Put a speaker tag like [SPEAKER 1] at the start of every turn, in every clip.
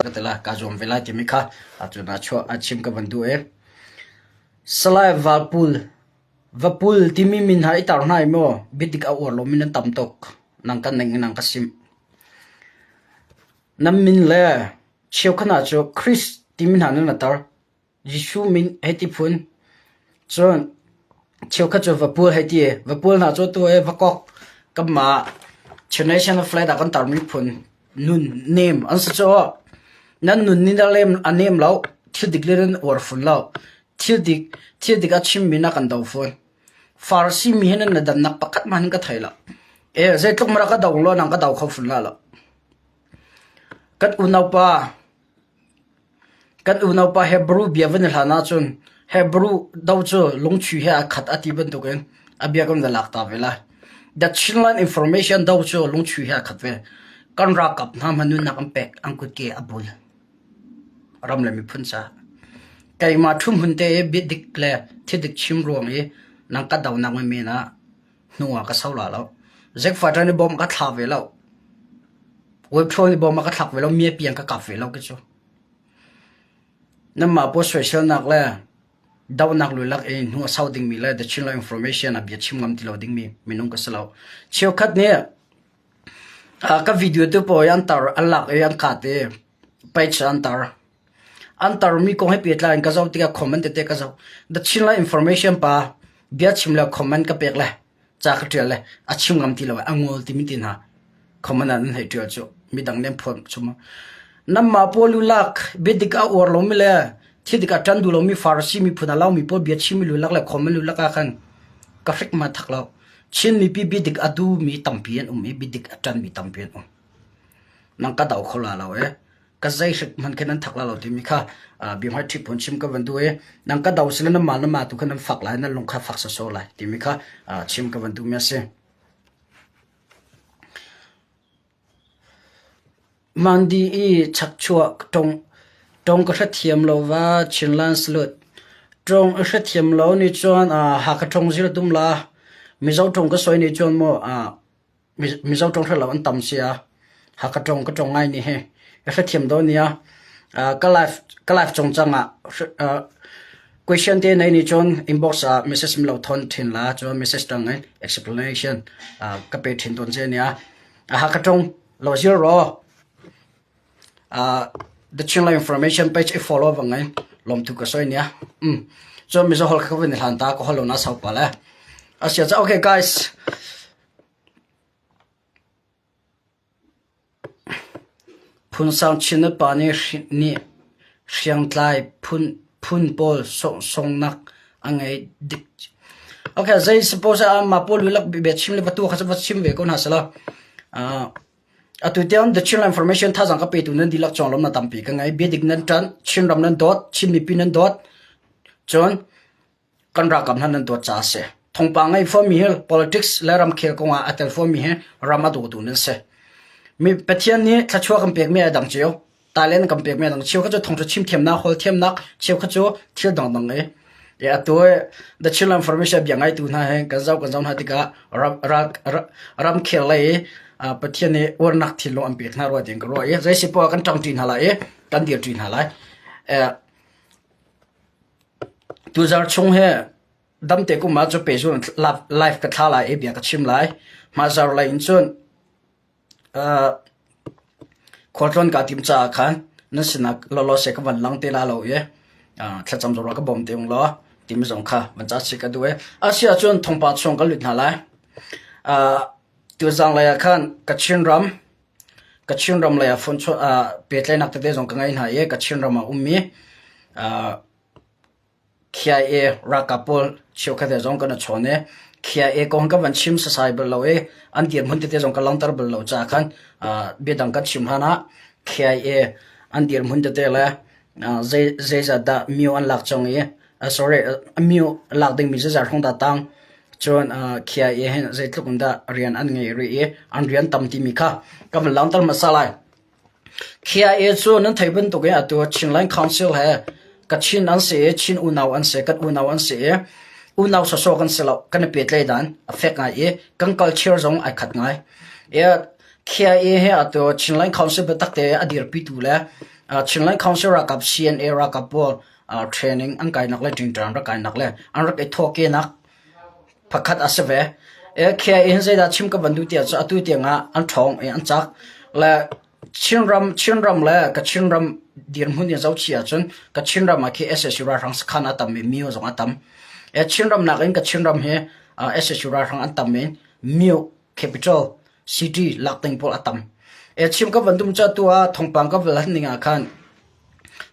[SPEAKER 1] Katala kazom vela timika atuna cho achim ka bandu salai vapul timi min hai tar nai mo bidik a or lo min tam tok nang kan nang kasim nam min le cheu khana cho Chris timin hanan na tar Jishu min heti phun chon cheu kha cho vapul heti vapul na cho to vakok kama national flag da kan tar mi phun nun name an sa cho nan nun ni da lem anem law thil declaren or full law thil dik achim mina kan daw phone farsi mi henan na dan nak pakat man ka thaila zai tlok mara ka daw lo nang ka daw khaw full la kat unaw pa Hebrew biavan hana chun Hebrew daw cho longchu he khat ati ban to gen abia kam da lakta vela that chinlan information daw cho longchu he khat ve kan ra kap na manun na kampek angkut ke abul ram le mi phunsa kai ma thum hunte bit declare thidik chim rong e nang ka daw nang me na nuwa ka saula lo zek fata ni bom ka tha ve lo web thoi ni bom ka thak ve lo mi piang ka ve lo ke cho namma po social nak la daw nak lu lak e nu sauding mi la the chinla information abia chim ngam ti lo ding mi minung ka salo cheu khat ne ka video tu po yan tar alak yan khate page antar mi ko he petla in ka zaw tika comment te ka zaw the chinla information pa bia chimla comment ka pek la cha ka tel le achim ngam ti lo angol ti mi tin ha comment an he tel cho mi dang nem phom chuma namma polu lak bedika or lo mi le thidika tan du lo mi farsi mi phuna law mi po bia chimi lu lak la comment lu laka khan ka fik ma thak law chin mi pi bidik adu mi tampian mi bidik atan mi tampian nang ka daw khola law ka zai shik man kenan thakla lo ti mi kha bi ma thi phun chim ka bandu nang ka daw sila na ma tu khan fak la na long kha fak sa so la ti mi kha chim ka bandu me se mandi I chakchua tong ka thiam lo wa chinlan slut tong a thiam lo ni chon ha ka tong zira dum la mi zau tong ka soi ni chon mo mi zau tong thla an tam sia ha ka tong ngai ni he a thiam do nia ka life chong changa question te nei ni chon inbox message mi lo thon thin la chon message tang explanation ka pe thin don che nia ha ka tong lo zero the channel information page follow vangai lom tu ka soi nia so mi zo hol ka wen han ta ko holo na sau pa la asia cha okay guys phun sang chin pa ni hriang tlai phun pol song nak angai dik okay zai suppose ma pol wilak be chim le batu kha chim ve ko na sala atu tiam the channel information tha jang ka pe tu nan dilak chong lom na tampi ka ngai be dik nan tan chin ram nan dot chin mi pin nan dot chon kan ra kam nan dot cha se thong pa ngai for mi hel politics la ram khel ko nga atel for mi he rama do tu nan se mi pathian ni thachua kam pek me adang cheu talent kam pek me adang cheu kha cho thong cho chim them na hol them nak cheu kha cho thil dang dang ya to the channel information bi ngai tu na he ka zaw ha tika ram khel lai pathian ni or nak thil lo am pek na ro ding ro zai si po kan tang tin hala kan dir tin hala tu zar chung he dam te ku ma cho pe zon live ka thala bia ka chim lai ma zar lai in chon khotron ka tim cha khan nasina lo se ka van lang te la lo thla cham zo ka bom te ong lo tim zong kha man cha chi ka du asia chon thongpa chong ka lut na la tu zang la khan ka chin ram la phone cho pe tlai nak te zong ka ngai na ka chin ram ummi KIA rakapol cheu kha de zong ka na chone KIA kong ka van chim sa cyber lo an dir mun te zong ka lang tar bel lo cha khan be dang ka chim hana KIA an dir mun te la zai za da miu an lak chong sorry miu lak ding mi za thong da tang chon KIA hen zai tlukun da rian an ngai ri an rian tam ti mi kha ka van lang tar masala KIA chu nan thai ban to ge atu chinlan council he ka chin an se chin unaw an se kat unaw an se unaw so so kan selo kan pe tlai dan affect ngai kan culture zong ai khat ngai KIA he ato chinlan council betak te adir pi tu la chinlai council ra kap CNA ra kap pol training an kai nak le ting tran ra kai nak le an ra ke thoke nak pakhat asave e khe in zai da chim ka bandu tia cha atu tia nga an thong e an chak la chinram la ka chinram dir mun ya zau chia chun ka chinram ma ki SSU ra rang skhan atam me mio zong atam e chinram na ka chinram he SSU ra rang atam me mio capital city lakting pol atam e chim ka bandum cha tua thongpang ka velan ninga khan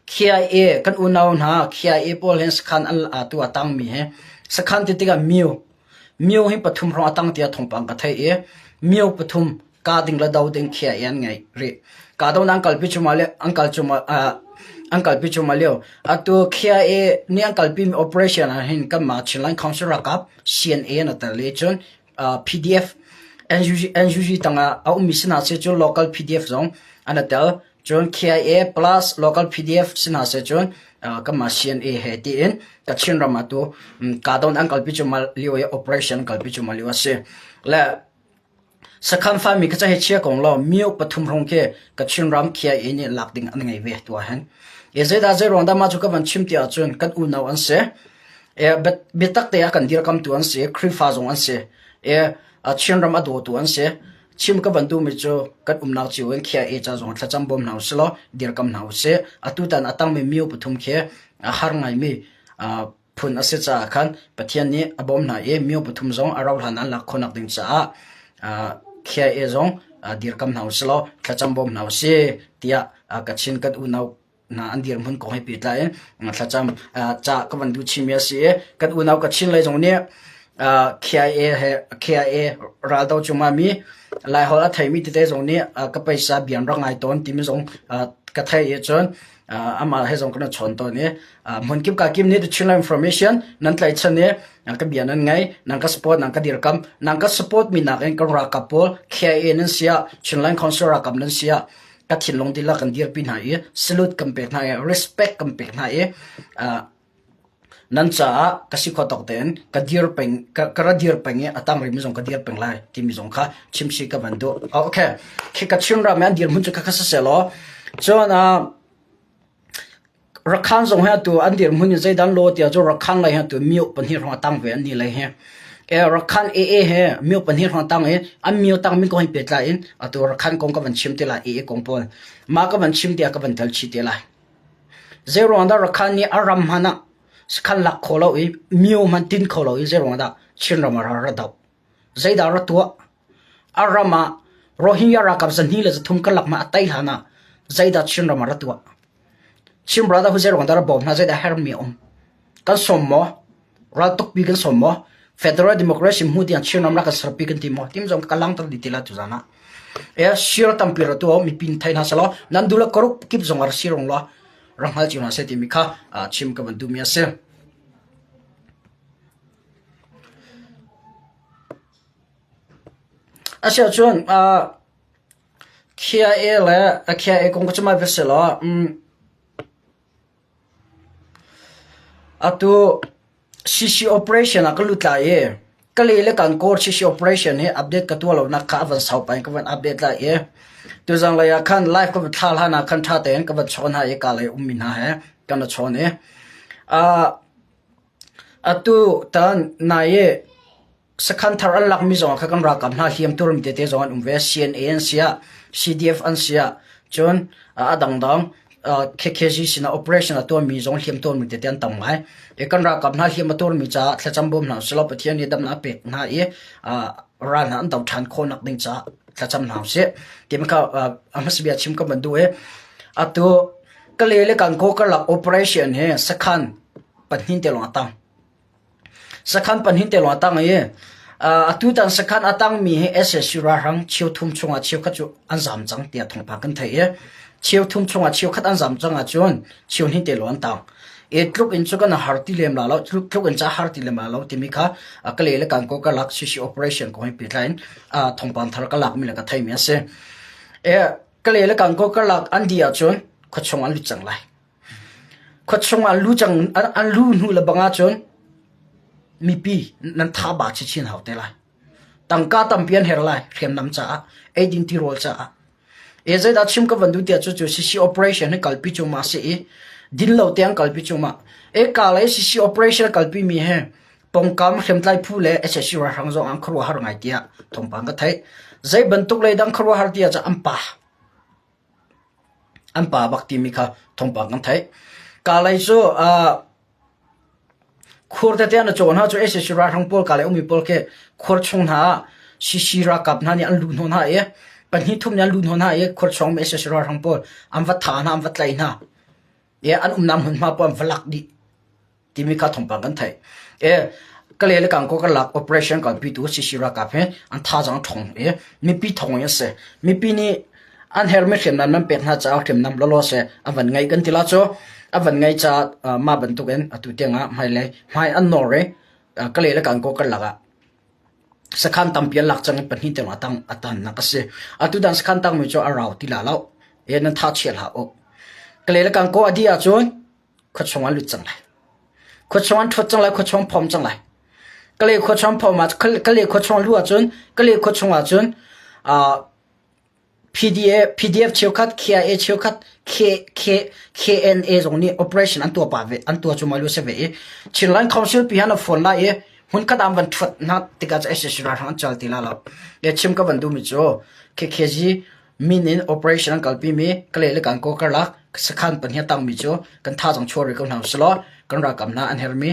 [SPEAKER 1] KIA kan unaw na KIA pol hen skhan al atu atang mi he skhan ti tiga mio hi pathum ro atang tia thongpang ka thai e mio pathum ka ding la daw ding KIA ngai re ka daw nang kalpi chumale angkal pi chumaleo atu KIA ni angkal pi operation hin ka ma chinlan council rakap CNA na ta le chon PDF NUG tanga au misina se chon local PDF zong anatel chon KIA plus local PDF sina se chon kama CNA he ti in ka chinram atu ka don angkal pi chumal liwa operation kal pi chumal liwa se la sakhan fa mi ka cha he chia kong lo mio pathum rong ke ka chinram KIA ni lakding an ngai ve to han e ze da ze ronda ma chu ka ban chim tia chon kan u naw an se e betak te kan dir kam tu an se khrifa zong an se e chinram adu tu an se chim ka bandu mi chu kan naw chi wen KIA cha zong thacham bom naw slo dir kam naw se atu tan atang me mio pathum khe har ngai mi phun ase cha khan pathian ni abom na e mio pathum zong araw hanan la khonak ding cha KIA zong dir kam naw slo thacham bom naw se tia ka chin kan naw na andir mun ko he pitla e thacham cha ka bandu chimia se kan unaw ka chin lai jong ne KIA raldo chuma mi lai hola thai mi te jong ne ka paisa bian rangai ton tim jong ka thai e chon ama he jong kana chon to ne mun kim ka kim ne the chin information nan tlai chan ne ka bian an ngai nang ka support nang ka dir kam nang ka support mi na ka ra ka pol KIA nan sia chin line council ra kam nan sia ka thinlong dila kan dir pin ha e salute compare na e respect compare na e nan cha ka si khotok ten ka dir peng ka ra dir peng e atang ri mi jong ka dir peng lai ti mi jong kha chimsi ka bandu okay ki ka chinra man dir mun cha ka sa selo chona rakhan jong ha tu an dir mun zai dan lo tia jo rakhan lai ha tu miu pan hi ro tang ve an ni lai he e rakhan e he miu pan hi ro tang e an miu tang mi ko hi petla in atu rakhan kong ka ban chim te la e kong pol ma ka ban chim tia ka ban thal chi te la zero anda rakhan ni aram hana skhan lak kholo e miu man tin kholo e zero anda chin ram ra daw zai da ra tu arama rohingya ra kap zan hi le thum ka lak ma atai hana zai da chin ram ra tu chim brother hu zero anda ra bom na zai da her mi kan sommo ra tok pi kan sommo federal democracy mu dian chin ram ra ka sarpi kan ti mo tim jong kalang tar ditila tu jana e shir tampira tu mi pin thai na salo nan dula koruk kip jong ar sirong lo ranghal chuna se ti mi kha chim ka bandu mi ase asya chun KIA la KIA kong chuma veselo atu CC operation akaluta ye kale le kan kor CC operation he update ka tu lo na kha van sau pai ka van update la ye tu jang la ya khan live ko thal hana khan tha ten ka van chon ha ye ka le ummin ha he kan chon e atu tan na ye sakhan thar an lak mi zong kha kan ra kam na hiam tur mi te zong an ve CNA an sia CDF an sia chon adang dang KKG sina operation ato mi zong hiam tur mi te ten tam mai e kan ra kam na hiam tur mi cha thlacham bom na selo pathian ni dam na pe na e ran an taw than kho nak ding cha thlacham na se tim ka amasbia chim ka bandu e ato kale le kan ko ka la operation he sakhan panhin te lo atang sakhan panhin te lo atang e atu tan sakhan atang mi he SSU ra rang chiu thum chunga chiu kha chu an zam chang tia thong pa kan thai e chiu thum chunga chiu khat an zam changa chun chiu hin te lo an tang e tluk in chu kan harti lem la lo tluk in cha harti lem la lo timi kha akale le kan ko ka lak CC operation ko hi pitline thong pan thar ka lak mi la ka thai mi ase e kale le kan ko ka lak an dia chun khochong an lu chang lai khochong an lu chang an lu nu la banga chun mi pi nan tha ba chi chin haute lai tangka tampian her lai khem nam cha 18 ti rol cha zai da chim ka vandu tia chu cc operation he kalpi chu ma se din lo tiang kalpi chu ma ka lai cc operation kalpi mi he pongkam hlemtlai phu le ssc ra hang zo ang khru har ngai tia thongpang ka thai zai bantuk le dang khru har tia cha ampa bakti mi kha thongpang kan thai ka lai chu khur ta tia na chon ha chu ssc ra hang pol ka le umi pol ke khur chung na cc ra kap na ni an lu no na pan hi thum nyan lu no na khur chong me ssc ra hang pol am va tha na am va tlai na an nam hun ma pom vlak di timi kha thongpang kan thai kalele kang ko ka lak operation kan pi tu sisira ka phe an tha jang thong mi pi thong ya se mi pi ni an helmet khem nan pet na cha khem nam lo se awan ngai kan tila cho awan ngai cha ma ban tu gen atu tenga mai le mai an no re kalele kang ko ka laga sakhan tampian lak chang pan hi te ma tang atan na ka se atu dan sakhan tang mi cho arau tila law nan tha chel ha o kalele kang ko adia chon khochong lu chang lai khochong thot chang lai khochong phom chang lai kale khochong phom ma kale khochong lu a chun kale khochong a chun pdf cheukat kia cheukat kna zongni operation an to pa ve an to chuma lu se ve chinlan council pi hana phone la hun ka dam ban thot na tika cha ssc ra han chal tila la chim ka ban du mi cho kg minin operation kalpi mi kale le kan ko karla sakhan pan hia tang mi cho kan tha jang chori ko na slo kan ra kam na an hermi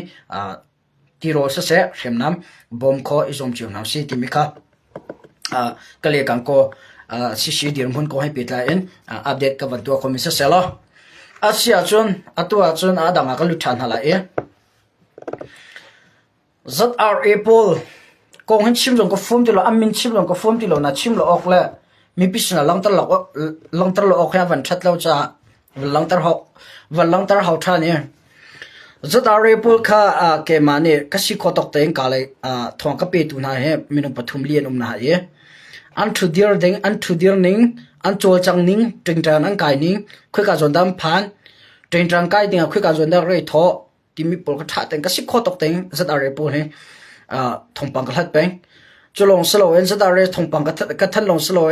[SPEAKER 1] tiro se hemnam bom kho izom chu na si ti mi kha kale kan ko cc dir mun ko hai pitla en update ka ban tu ko mi se selo asia chun atua chun adanga ka lu than hala ZRA pol ko hin chim jong ko form ti lo amin chim jong ko form ti lo na chim lo ok le mi pisna langtar lo ok ya van that lo cha langtar hau tha ne ZRA pol kha ke mane kasi khotok teng ka le thong ka pe tu na he minu pathum lien na an thu dir ning an chol chang ning tringtran an kai ning khoi ka jondam phan tringtran kai ding khoi ka jonda re tho timi pol ka tha teng kasi khotok teng ZRA pol he thongpang ka hlat peng cholong selo en ZRA thongpang ka than long selo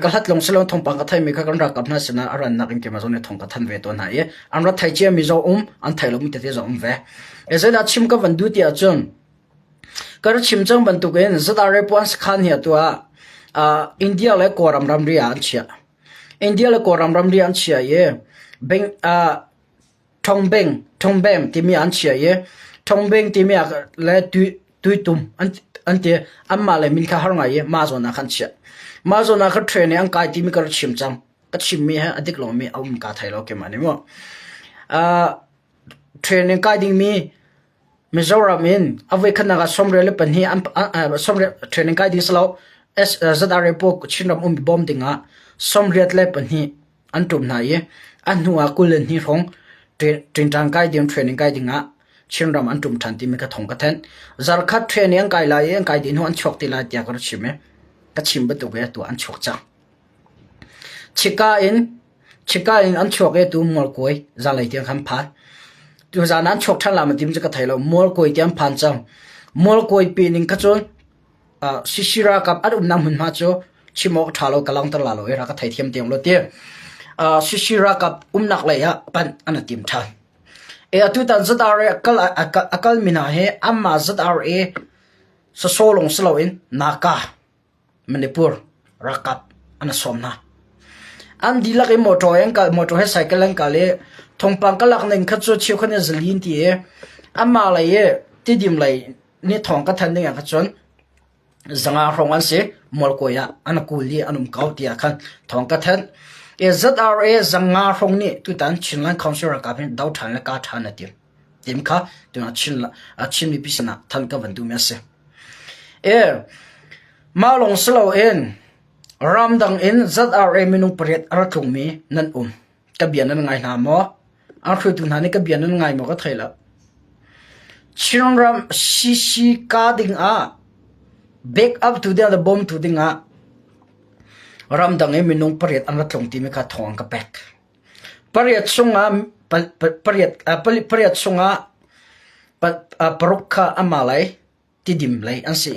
[SPEAKER 1] ka hlat long selo thongpang ka thai mi ka kan ra kap na sina aran na kin ke ma zone thong ka than ve to na amra thai che mi zo an thai lo mi te zo ve ezela chim ka van du ti a chon kar chim chang ban tu gen ZRA pons khan hi to India le koram ram ri an chia India le koram ram ri an chia beng thongbem ti mi an chia thongbeng ti mi le tu tum an te amma le min kha har nga ma zo na khan chia ma zo na kha train ang kai ti mi kar chim chang ka chim mi ha adik lo mi aum ka thai lo ke mani mo training kai ding mi Mizoram in ave khana ga somre le pan hi somre training kai ding slo ZRA po chinram bom dinga somriat le pan hi antum na an nuwa kulen hi rong tringtang kai ding training kai dinga chinram antum thanti mi ka thong ka then zarkhat training kai la kai din an chok ti la tia kar chime ka chim ba tu ge tu an chok cha chika in an chok e tu mol koi za lai tiang kham pha tu za nan chok than la ma dim ka thailo mol koi tiam phan chang mol koi pi ning ka chon sisira kap adum nam hun ma cho chimok thalo kalang tar la lo era ka thai thiam tiang lo te sisira kap nak la ya pan ana tim tha atu tan ZRA akal mina he amma ZRA sa solong slo in naka Manipur rakap ana somna an dilak motor he cycle an kale thongpang kalak ning khachu chiu khane zalin ti amma la ti dim lai ni thong ka than ning ka chon zanga rong an se molkoya anakuli anum kautia khan thong ka than ZRA zanga rong ni tu tan chinlan council ka pin dau than la ka than na tim kha tu na chin mi pisna than ka vandu me se malong slow in ramdang in ZRA minung paret arathung mi nan kabian nan ngai na mo arthu tu na ni kabian nan ngai mo ka thaila chinram cc ka ding back up to the bomb to dinga ramdang e minung paret arathung ti mi ka thong ka pek paret sunga paret sunga parukha amalai tidim lai an se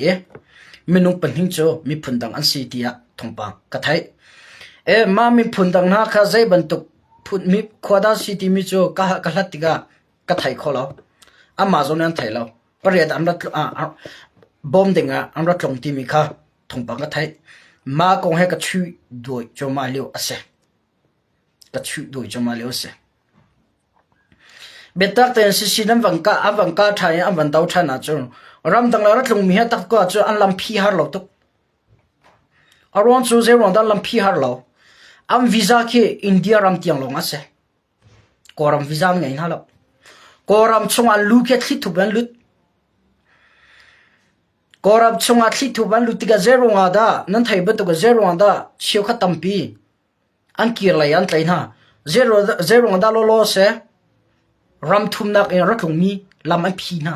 [SPEAKER 1] minung panhing cho mi phundang an si tia thongpang ka thai มามีพุนดังนาคาใจบรรทุกพุนมีขวดาสิติมิจูกะลัดติกะกะไทยขอเราอามาซอนนั้นไทยเราปริยดอันรัฐบอมดิงอันรัฐลงที่มีค่ะทงปังกะไทยมาคงให้กะชูโดยจมาเลียวอาเซกะชูโดยจมาเลียวเซเบตักเตนสิสินันวังกะไทยอันวันดาวไทยนะจูรำดังรัฐลงมีให้ตักก็จูอันลำพีฮาร์เราตุกอารวันจูเซรอนดันลำพีฮาร์เราอันวีซ่าที่อินเดียรำเตียงลงอาเซกอรำวีซ่าไงนะเรากอรำชงอันลูกแค่ที่ถูกบันลุดกอรำชงอันที่ถูกบันลุดที่กะเซโรงอาดานั่นไทยบันตุกะเซโรงอาดาเชียวขัดตัมปีอันกีร์ไลอันไทยนะเซโรงอาดาโลเซรำทุ่มนักเองรัฐลงมีลำอันพีนะ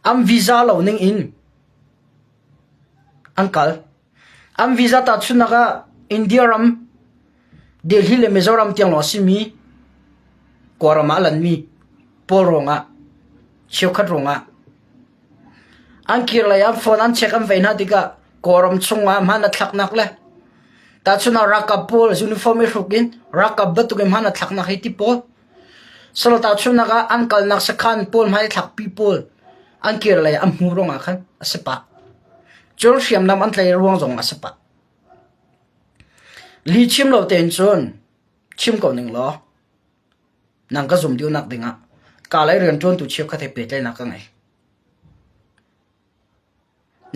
[SPEAKER 1] อันวีซ่าเราหนึ่งอินอันกัลอันวีซ่าตัดชุนนักอินเดียรำเดลีเลมิโซรัมเตียงลอสิมีกอรำอัลันมีปอลงอ่ะเชียวขัดรงอ่ะอันกีร์ไลอันโฟนอันเช็คอันเวน่าดิกะกอรำชงอ่ะมันนัดทักนักเลยตัดชุนนักรักกับปอลยูนิฟอร์มไม่ถูกกินรักกับบัตุกมันนัดทักนักให้ที่ปอลสลตัดชุนนักอันกัลนักสักขันปอลไม่ทักปีปอลอันกีร์ไลอันหูรงอ่ะขันอสปะจนเสียมน้ำอันไทยรวงจงอสปะลีชิมเราเต็นจนชิมก่อนหนึ่งล้อนังก็สมดิวนักดิ่งอ่ะกาเลยเรียนจนตุเชียวคาเทเปตเลยนักกันไง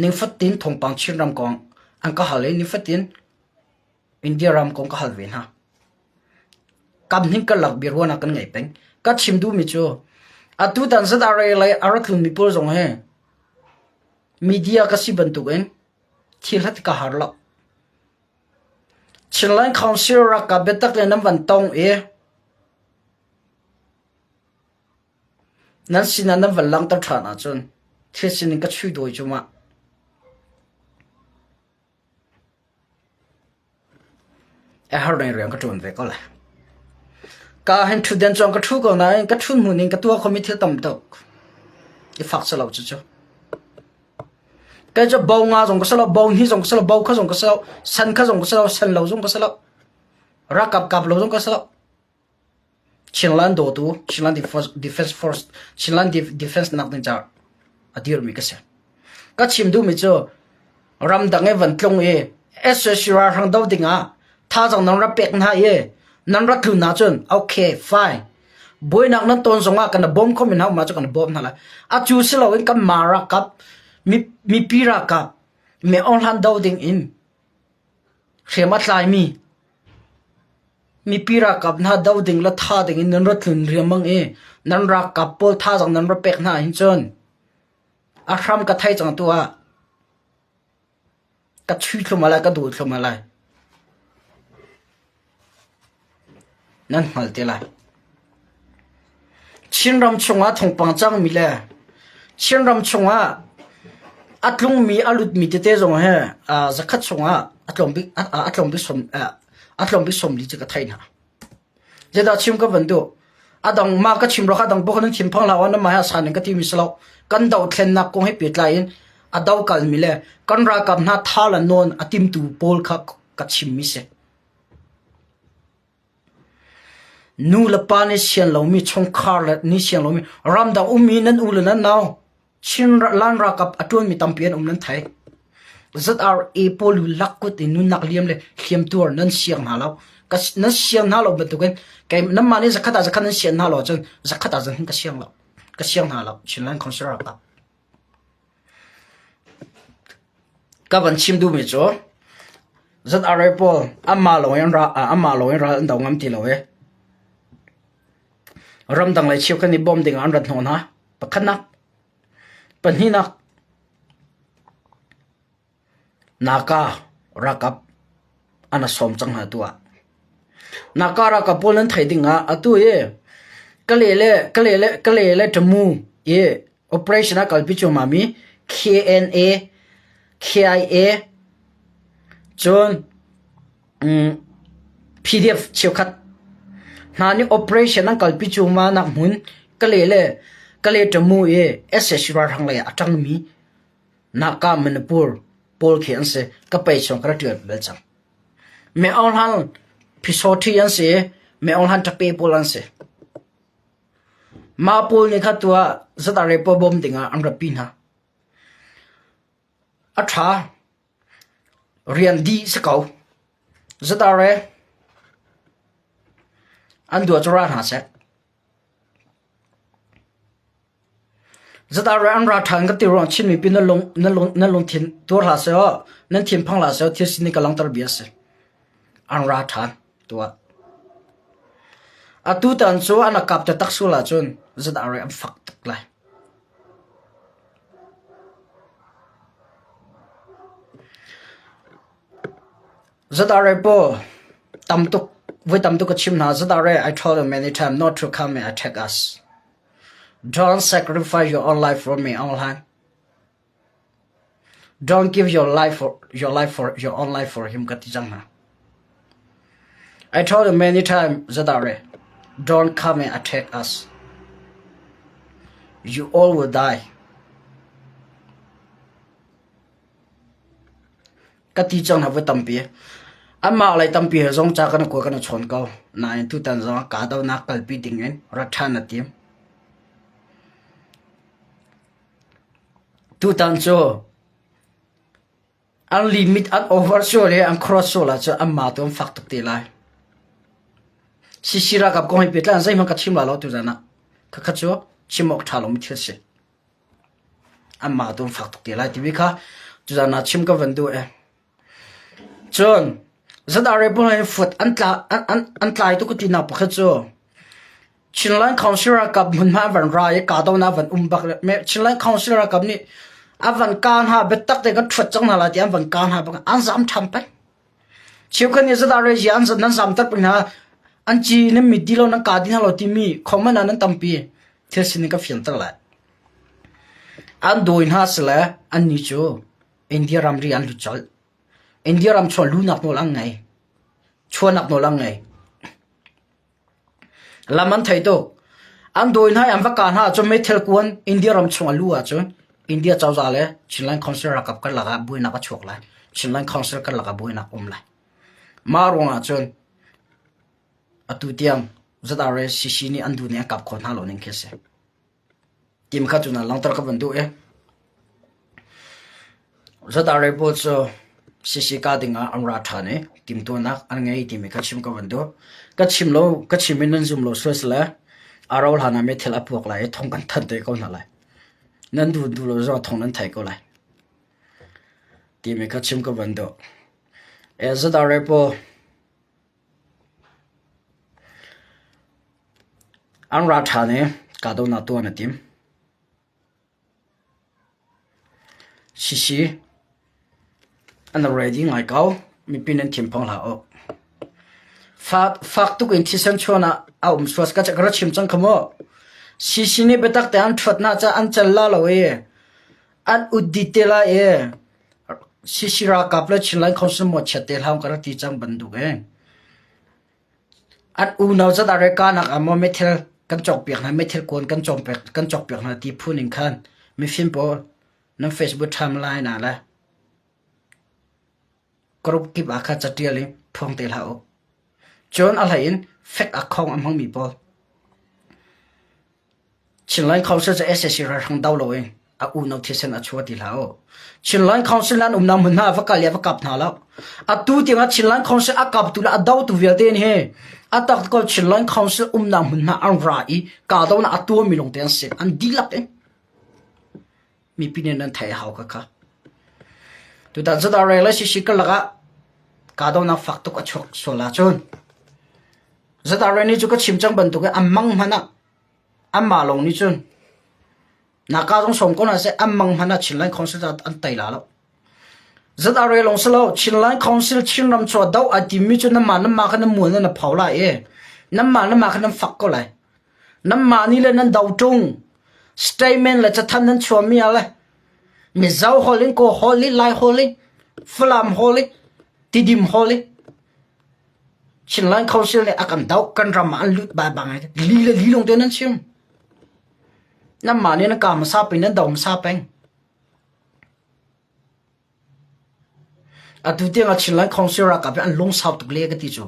[SPEAKER 1] นิ่งฟัดตินทงปังชินรำกองอันก็หาเลยนิ่งฟัดตินอินเดียรำกองก็หาเวียนฮะกับนิ่งก็หลักบิรวนักกันไงเป็นก็ชิมดูมิจูอัตุตันสัตอะไรเลยอารักลุมีปูจงเฮมีเดียก็สิบันตุกเองที่รัฐก็หาละชินไลน์คอนซิลรักกับเบตักเลยน้ำวันตองนั่นสินั่นน้ำวันลังตัดฐานะจนเทสินก็ช่วยโดยจุมาหาเรื่องก็จนไปก็เลยก็เห็นทุเรียนจงก็ทุกคนนะก็ทุนหูนิ่งก็ตัวคอมมิตี้ต่ำตกอีฝักสลาวจู่ก็จะบ่าวงาจงก็สลาวบ่าวนี่จงก็สลาวบ่าวข้าจงก็สลาวสันข้าจงก็สลาวสันเหลาจงก็สลาวรักกับเหลาจงก็สลาวชินแลนด์โดตูชินแลนด์defense force ชินแลนด์ defense นักดินจาอดีตมีก็เสียก็ชิมดูมิจูรำดังเอวันตรงเอสเอชราทางดาวดิ่งอ่ะถ้าจังนั้นรับเป็กนะนั้นรับทุนนะจนโอเค fine บ่อยนักนั้นตอนสงอ่ะกันบอมคอมมินเอามาจากกันบอมนั่นแหละอาจูสิเราเองกันมารักกับมีปีรักกับมีออนไลน์ดาวดิ่งอินเขียนมาทลายมีปีรักกับน่าดาวดิ่งและท่าดิ่งอินนั้นรักทุนเรียมังนั้นรักกับปอลท่าจังนั้นรับเป็กนะอินจนอาครามกับไทยจังตัวกับชีวิตลงมาเลยกับดูดลงมาเลยนั่นหมายถึงอะไรชินรำชงว่าทงปังจังมีเลยชินรำชงว่าอัตลงมีอลุดมีเตะจงเหรอจะคัดชงว่าอัตลงบิสมลิจิกไทยนะจะได้ชิมกับวันดูอัดังมาก็ชิมรักอัดังบุคคลชิมพังลาวันนั้นมาหาสารนึงก็ที่มิสลาวกันดาวเทนนักคงให้เปิดไลน์อัดาวกัลมิเลยกันรักกับหน้าท่าละนนอัติมตูโพลคักกัดชิมมิเสนูละปานิเชียนเรามีชงคาร์ละนิเชียนเรามีรำดาวมีนั่นอุลนั่นนาวชินลันรักกับอัตวนมีตั้มเปียนนั่นไทยZRA โพลูลักกุตินุนักเลี้ยมเลยเขียมตัวนั่นเสียงหาเราก็นั่นเสียงหาเราเป็นตัวกันแกน้ำมันนี่จะขัดนั่นเสียงหาเราจนจะขัดจะเห็นก็เสียงเราก็เสียงหาเราชินลันคอนเสิร์ตก็บันชิมดูมิโจ้ ZRA โพลอามาลอยน์ราอันดาวงามตีเรารำดังเลยเชียวกันนี่บอมดิ่งอันรัดหนนะปะขันนักปะนี่นักนาการักกับอันนั้นสมจังหาตัวนาการักกับพวกนั้นไทยดิ่งอ่ะตัวก็เลยจมูoperation กัลปิจูมามี KIA จนPDF เชียวคัดนานี่ operation นั่งกัลปิจูมานักมุนก็เลยจมูSS ราทางเลยจังมีนาการมณฑุรโพลเขียนเสก็ไปส่งกระเทือนเบลจัง me on han pisoti an se me on han tape polan se ma pol ni khatwa zatare po bom tinga ang rapin ha atha rian di sakau zatare an do chora ha se zatare an ra thang ka ti ron chin mi pin na long thin tur ha se nan thin phang la se thir sin ka lang tar bia se an ra than tua atu tan so an kap ta tak su la chun zatare am fak tak lai zatare po tamtuk với tâm tu cái chim na zatare I told him many times not to come and attack us. Don't sacrifice your own life for me, online. Don't give your own life for him, katijangna. I told him many times, Zadare, don't come and attack us. You all will die. Katijangna với tâm bia. Amma lai tam pi zong cha kana ko kana chon kau na tu tan zong ka daw na kal pi ding en rathana tim tu tan cho an limit an over so le an cross so la cho amma tom fak tuk ti lai sisira kap ko hi petlan zai ma ka chim la lo tu jana ka kha cho chimok thalom thil se amma tom fak tuk ti lai ti bi kha tu jana chim ka vandu e chon zadare po hai foot an tlai tu ku ti na pakha cho chinlan councilor kap mun ma van ra ye ka do na van bak me chinlan councilor kap ni avan kan ha betak te ka thut chang na la ti avan kan ha bak an zam tham pa chiu khan ye zadare ji an zan zam tak na an chi ne mi di lo na ka di na lo ti mi khoma na nan tampi the sin ka fian tar la an doin ha sla an ni cho india ramri an lu chal India ram chon lu nak no lang ngai chon nak no lang ngai laman thai to an doin hai am va kan ha cho me thel kuan India ram chon lu a chon India chaw za le chinlan council ra kap ka laga bui na ka chok la chinlan council ka laga bui na om la ma rong a chon atu tiang zadare sisi ni andu ne kap khon ha lo ning khese tim kha chuna lang tar ka bandu e zadare bo cho sisi ka dinga amra thane tim to nak an ngai tim ka chim ka bando ka chim min zum lo swesla arol hana me thela pok lai thong kan than te ko na lai nan du lo zo thong nan thai ko lai tim ka chim ka bando e za da repo amra thane ka do na to na tim sisi an ready ngai kau mi pinen thim phang la o fak tu in thisan chona aum swas ka chakra chim chang khamo sisi ne betak te an thot na cha an chal la lo e an uditela e sisi ra kapla chilai khosum mo chatel ham kara ti chang bandu ge an u naw cha dare ka nak amo methel kan chok pek na methel kon kan chok pek na ti phuning khan mi film po na Facebook timeline na la group ki ba kha chatiali phong tel hao chon alhain fake account among mi pol chinlan council cha ssc ra thang daw lo en a u no thisen a chua ti lao chinlan council lan umnam mun ha va ka le va kap na la a tu ti nga chinlan council a kap tu la daw tu vel ten he a tak ko chinlan council umnam mun na an ra I ka daw na atu mi long ten se an dilap en mi pinen nan thai hao ka tu da zada re la si ka laga ka do na fak to ka chok so la chon zada re ni chu ka chim chang ban tu ka amang hana amma long ni chon na ka dong som ko na se amang hana chinlan council an tai la lo zada re long slo chinlan council chinram cho daw a ti mi chu na ma ka na mu na phau la e nam ma ka na fak ko lai nam ma ni le nan daw tung statement la cha than nan chwa mi ala mi zau holin ko holi lai holi flam holi tidim holi chinlan council le akan daw kan ram an lut ba bangai li long te nan chim nam ma ni na ka ma sa pin nan daw ma sa peng atu te nga chinlan khonsira ka an long south tuk le ka ti chu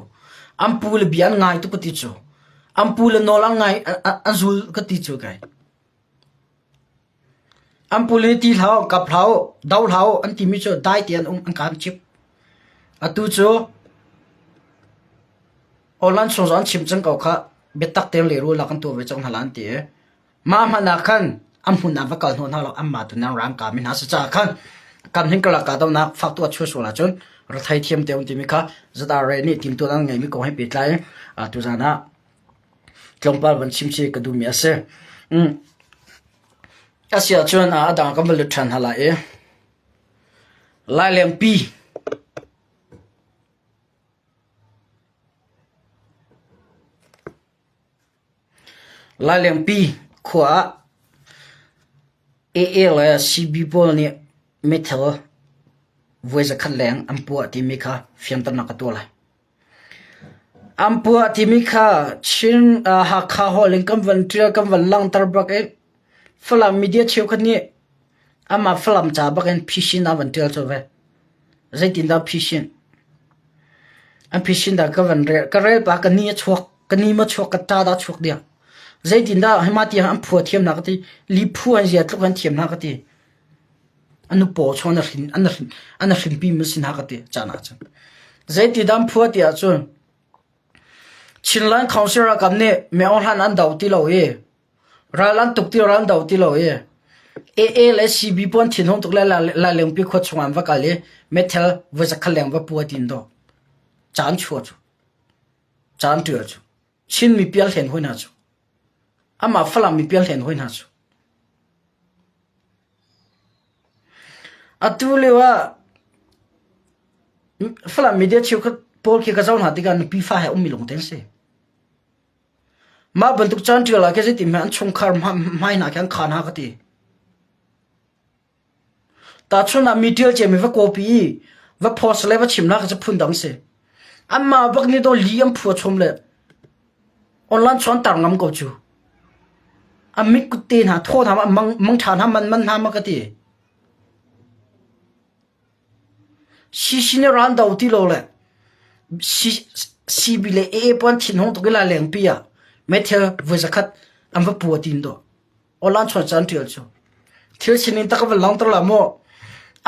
[SPEAKER 1] ampul bian ngai tu ka ti chu ampul nolang ngai azul ka ti chu kai ampul ti thao kap thao dau thao an ti mi chu dai tian an kam chip atu chu olan so zan chim chang kau kha betak tem le ru la kan tu ve chang halan ti ma na khan amhun na vakal no na lo amma tu na ram ka min ha sa cha khan kan hin kala ka daw na fak tu chu so la chon ra thai thiam te ti mi kha zada re ni tim tu ang ngai mi ko he pe tlai tu zana tlongpal ban chim che ka du mi ase asia chon a da ka bal than hala e lai leng pi lai leng pi khwa la cb bol ni metal voice khan leng ampu ti mi kha fiam tan na ka to la ampu ti mi kha chin ha kha ho ling kam van tria kam van lang tar bak e flam media cheu khan ni ama flam cha bak en pishin na van tel chove zaitin da pishin am pishin da ka van re ka re ba ka ni chuak ka ni ma chuak ka ta da chuak dia zaitin da hemati am phu thiam na ka ti li phu an zia tluk an thiam na ka ti anu po chona an rin pi musin ha ka ti chana cha zaiti dam phu ti a chun chinlan khonsira kam ne me on han an dau ti lo e ralan tuk ti ran dau ti lo e ALSCB pon thin hong tuk la leng pi kho chungam wa ka le metal wa za khaleng wa pu tin do chan chu chu chan tu chu chin mi pial hen hoina chu ama flam mi pial hen hoina chu atulewa flam media chiu ka pol ki ka zaun ha tiga pi fa ha ummi long ten se ma bantuk chan ti la ke je ti man chung khar mai na kan khan ha ka ti ta chuna media che mi va copy va post le va chim na ka phun dang se amma bak ni do liam phu chom le online chon tar ngam ko chu amik ku te na tho tha mang than ha man ha ma ka ti Shishin ran dau ti lo le si bile pon thin hong to la leng pia metel vozakat am va pu tin do olan chon chan tial cho thil chinin tak va lang tar la mo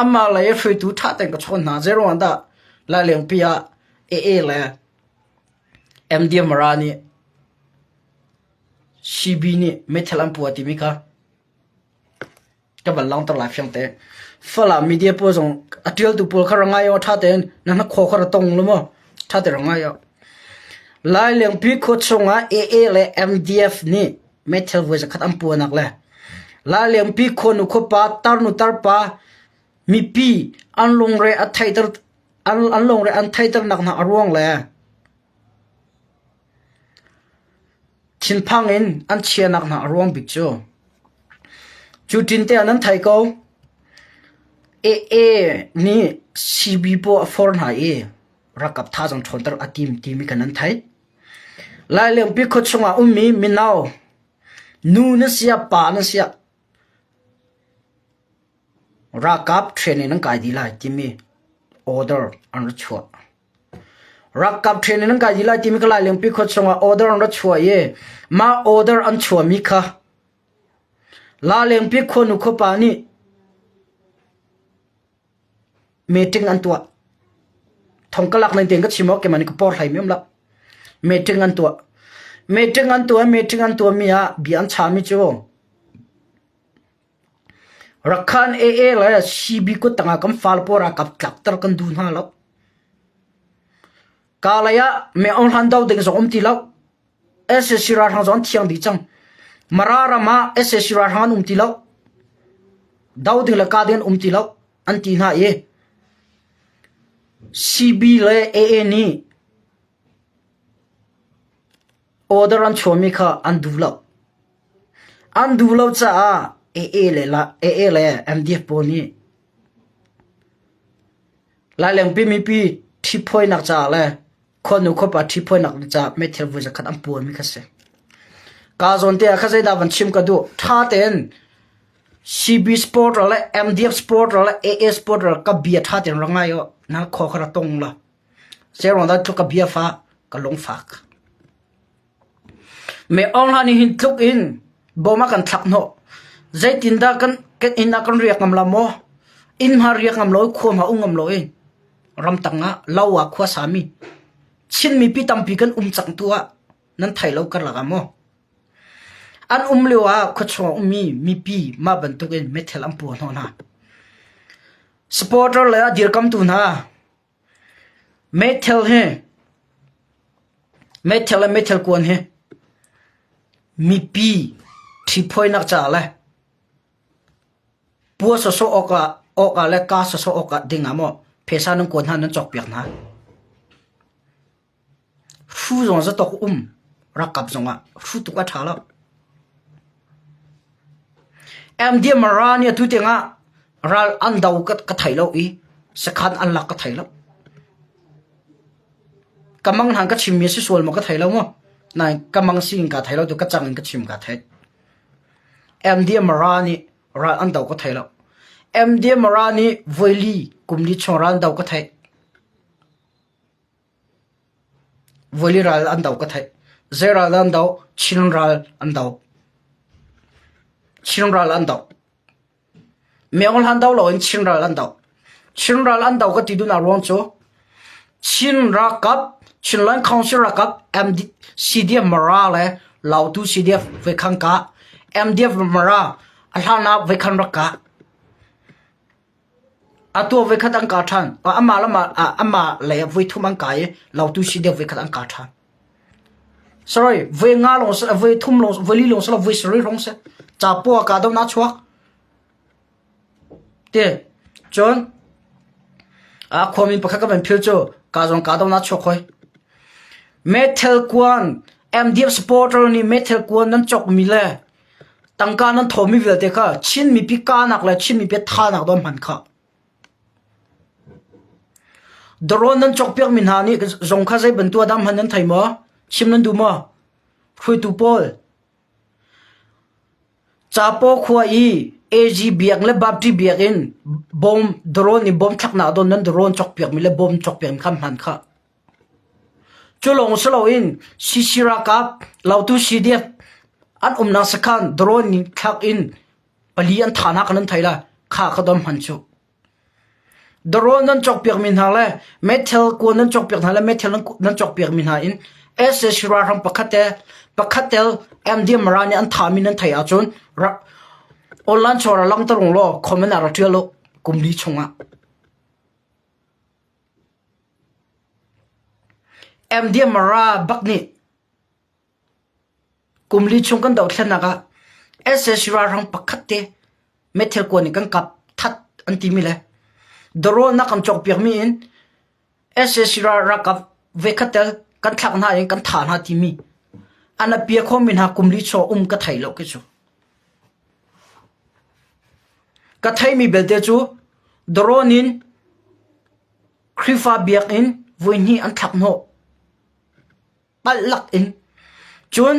[SPEAKER 1] amma la ye fui tu tha teng ka chon na zero anda la leng pia le md marani cb ni metel am pu ti mi ka ka va lang tar la fyang te fala media po jong atil tu pol kharanga yo tha ten na kho khara tong lo mo tha te ranga yo lai leng pi kho chonga le mdf ni metal voice khat am pu nak le lai leng pi kho nu kho pa tar nu tar pa mi pi an long re a thaitar an long re an thaitar nak na arwang le chin phangin an chia nak na arwang bik cho chu tin te anan thai ko ni cb po foreign ha rakap tha jang thontar atim timi kanan thai lai leng pi kho chunga ummi minau nu na sia pa na sia rakap training nang kai di lai timi order an chua rakap training nang kai di lai timi ka lai leng pi kho chunga order an chua ma order an chua mi kha la leng pi kho nu kho pa ni meeting an tua thongkalak nang teng ka chimo ke mani ko por hai mem la meeting an tua mi a bian chami chu rakhan la cb ko tanga kam fal pora kap tlaktar kan dun ha lo kalaya me on han dau ding zom ti lo ssc ra thang zon thiang di chang marara ma ssc ra thang ti lo dau ding la ka den ti lo an ti na cb le ni order an chomi kha an dulo cha le la le mdf poni la leng pi mi pi thi phoi nak cha le khonu kho pa thi phoi nak cha metel vu za khat am pu mi kha se ka zon te kha zai da ban chim ka du tha ten CB Sport และ MDF Sport และ AA Sport ก็เบียดท่าเต็มร่างกายอ่ะนั่นขอขระตรงละเจ้าหน้าที่ทุกเบียฟ้าก็ลงฝากเมื่อองค์ฮันหินทุกอินบ่มากันทักโนใจตินดากันอินนักเรียกงำละโมอินมาเรียกงำลอยควมางำลอยรำตังะเล่าว่าขวาสามีชินมีปีตำปีกันจังตัวนั้นไทยเรากันละกันโมอันเลวะขชงมีปีมาบรรทุกเองไม่เทลอัมปวนนะสปอร์ตเลยอะเดียร์กัมตุนะไม่เทลเฮไม่เทลกวนเฮมีปีที่พอยนักจ่าเลยปัวสออกะและกาสออกะดิ่งอ่ะโมเพศานังกวนหันนั้นจอกเปียกนะฟูจงจะตกรักกับจงอ่ะฟูตุกะชาละMD Marani tu tenga ral andau ka thailo I sakhan Allah ka thailo kamang hang ka chimmi si sol mo ka thailo mo nai kamang sing ka thailo tu ka changin ka chim ka thai MD Marani ral andau ka thailo MD Marani voili kumli chongran dau ka thai voili ral andau ka thai zera andau chin ral andau Chinral andau meol handau lo in chinral andau ka tiduna roncho chinra kap chinlan council kap MD CDF Marale lautu CDF vekanka MDF Mara alhana vekanraka atu vekatang ka than ama le voi thumang kai lautu CDF vekatang ka than sorry ve nga long ve thum long ve li long so ve sorry rong se cha po ka do na chuak te chon a khomin pakha ka ban phil cho ka jong ka do na chok khoi metal kwan MDF supporter ni metal kwan nan chok mi le tangka nan thomi vel te kha chin mi pi ka nak la chin mi pe tha nak dom han kha doron nan chok pek min ha ni jong kha jai ban tu adam han nan thai mo chim nan du mo khui tu pol chapo khwa I AG biak le babti biak in bom drone ni bom thak na don nan drone chok piak mi le bom chok piak kham han kha chulong slo in sisira kap lautu CDF an na sakhan drone ni thak in palian thana kanan thaila kha khadom han chu drone nan chok piak min ha le metal ko nan chok piak ha le metal nan chok piak min ha in SS shira ram pakhatel MD Marani an thamin an thai a chon online chora lang tarong lo comment ara tialo kumli chonga MD Mara bakni kumli chong kan daw thlana ga SS shira ram pakhate metal ko ni kan kap that anti mile doro na kan chok piak mi in SS shira ra kap vekatel kan thak na in kan thana ti mi ana pia khomin ha kumli cho ka thailo ke chu ka thai mi belte chu dronin khifa biak in voini an thak no palak in chun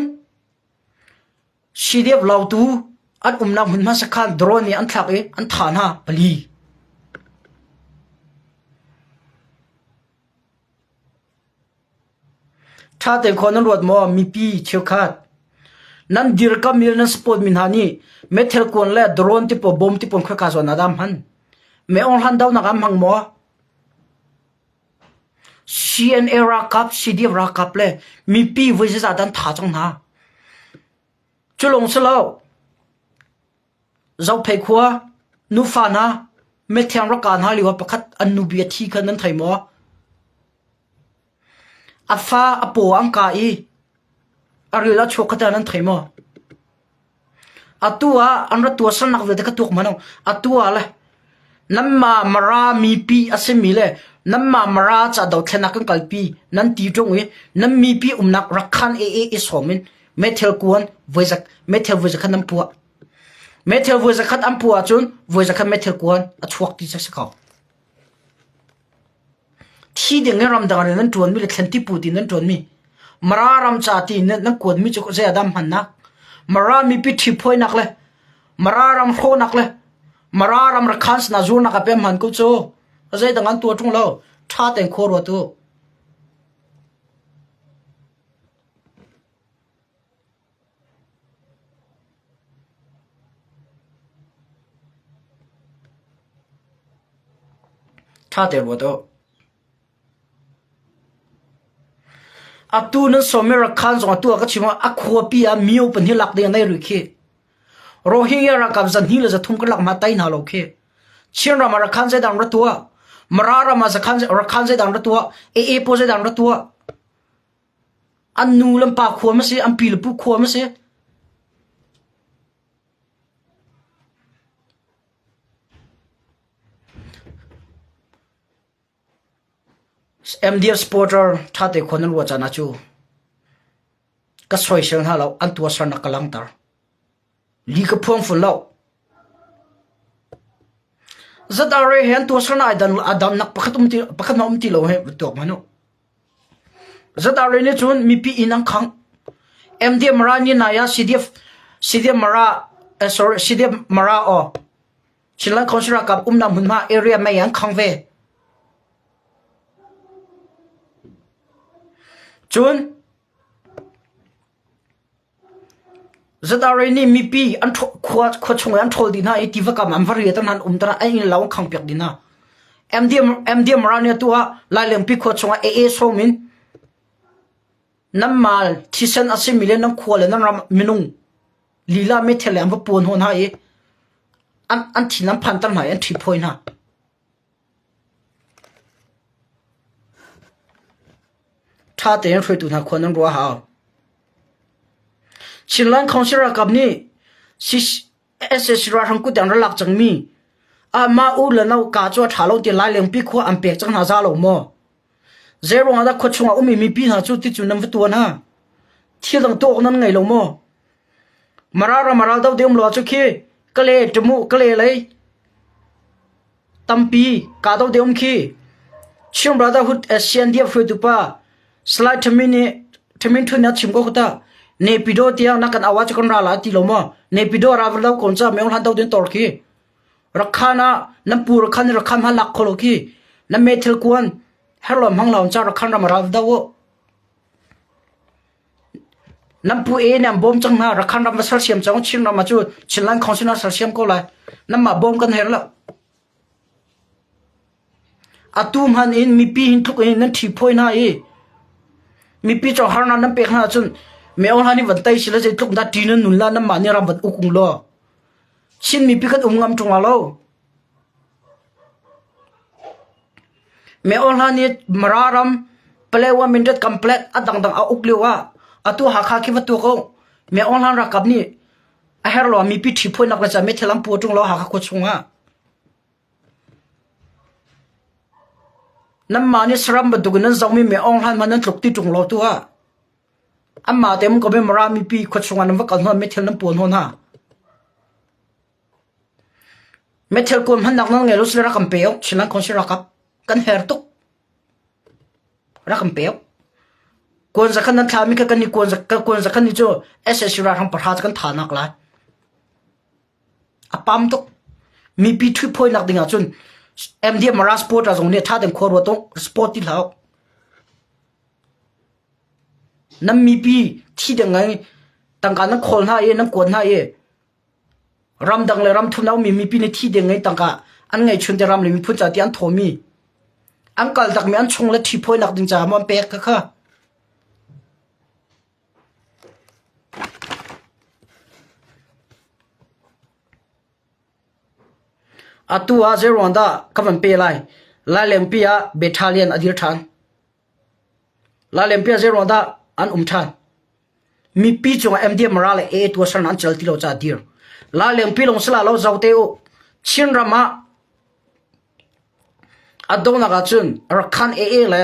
[SPEAKER 1] CDF lautu at na hun ma sakhan drone an thak e an thana pali tha te khonan rot mo mi pi chekhat nan dir ka mil na spot min hani metal kon le drone ti po bom ti pon kha zo na dam han me on han daw na gam hang mo CNA ra kap CDF ra kap le mi pi voi za dan tha chang na chulong selo zau phei khwa nu fa na me thiam ra kan ha liwa pakhat an nu bia thi khan nan thai mo afa apo angka I arila chokata nan thai mo atua anra tua sanak ve ka tuk mano atua le namma mara mi pi asemi le namma mara cha do thena kan kalpi nan ti tong e nam mi pi umnak rakhan e somin metal kuan voizak metal voizak nam puwa metal voizak khat am puwa chun voizak metal kuan a chuak ti sa ka thi ding ram da nan tuan mi le thlanti pu ti nan tuan mi mara ram cha ti nan kuan mi chu je adam han nak mara mi pi thi phoi nak le mararam khonak le mararam rakhans na zur na ka pem han ku chu azai dangan tu tung lo tha ten khor wa tu tha ter wa to atu na somera khan zo tu ka chima akho pi a miu pan hi lak de nai ru khi rohingya ra kap zan hi la za thum ka lak ma tai na lo khi chin ra mara khan ze dang ra tu marara ma za khan ze dang ra tu e po ze dang ra tu an nu lam pa kho ma se an pi lu pu kho ma se MDF supporter thate khonal wa chana chu ka soi sel ha lo an tu sar na kalang tar li ka phom fu lo zadare hen tu sar na adam nak pakhat na ti lo he tok manu zadare ne chun mi pi inang khang MDF mara ni na ya CDF mara sorry CDF mara o chilan khonsra kap na mun ma area mai yang khang ve chun zadare ni mi pi an kho chung an thol dina e tiva ka mam vari tan han tara ai law khang pek dina MDM rania tua la lem pi kho chunga e so min namal thisan asim million nam khole nam ram minung lila me thelem ba pon hon ha e an thinam phan tan mai an 3 point ha tha te en thoi tu na khon nam ro ha chinlan khonsira kapni ss ra hang ku dang lak changmi a ma u la nau ka cho thalo ti lai leng pi kho am pek chang na za lo mo zero nga da kho chunga umi mi pi na chu ti chu nam tu na thidang tok nan ngai lo mo marara maral daw dem lo chu khi kale tmu kale lai tampi ka daw dem khi chim brotherhood asian dia fu tu pa slide tamin thu na chim ko ta ne pido tia na kan awach kon ra la ti lo mo ne pido ra lo kon cha me han daw den tor khi rakhana nampur khan rakham ha lak kholo khi na metal kwan herlom hang lawn cha rakhan ram ra daw nampu e nam bom chang na rakhan ram sar siam chang chin ram ma chu chinlan khonsina sar siam ko la nam ma bom kan her la atum han in mi pi hin thuk in nan thi phoi na e mi pi cho har na nam pe kha chun me on hani van tai sila je tluk da tin nun la nam ma ni ram bat ukung lo chin mi pi khat ngam tung lo me on hani mararam plewa mindet complete adang dang a uklewa atu ha kha ki watu ko me on han ra kap ni a her lo mi pi thi phoi nak la cha me thelam pu tung lo ha kha ko chunga nam ma ni sram ba du nan zawmi me on han man tluk ti tung lo tu ha amma tem ko be mara mi pi kho chunga nam ka na me thel nam pon hon ha me thel ko han nak nang nge lo sra ra kam pe chinan kon sra kap kan her tuk ra kam pe kon za kan nan thami ka kan ni kon za kan ni cho ss ra hang par ha kan tha nak la apam tuk mi pi thu phoi nak dinga chun MDM mara sport a zong ne tha den khor wa to sport ti lao nam mi pi thi de ngai tang ka na khol na e nam kon na e ram dang le ram thu nau mi pi ne thi de ngai tang ka an ngai chun de ram le mi phu cha ti an thomi angkal dak mi an chung le thi phoi nak ding cha mom pek ka kha atua zeronda kavan pe lai la lempia battalion adir than la lempia zeronda an than mi pi chunga MDM marale e to san an chalti lo cha dir la lempi long sala lo zaute o chin rama adona ga chun rakhan e le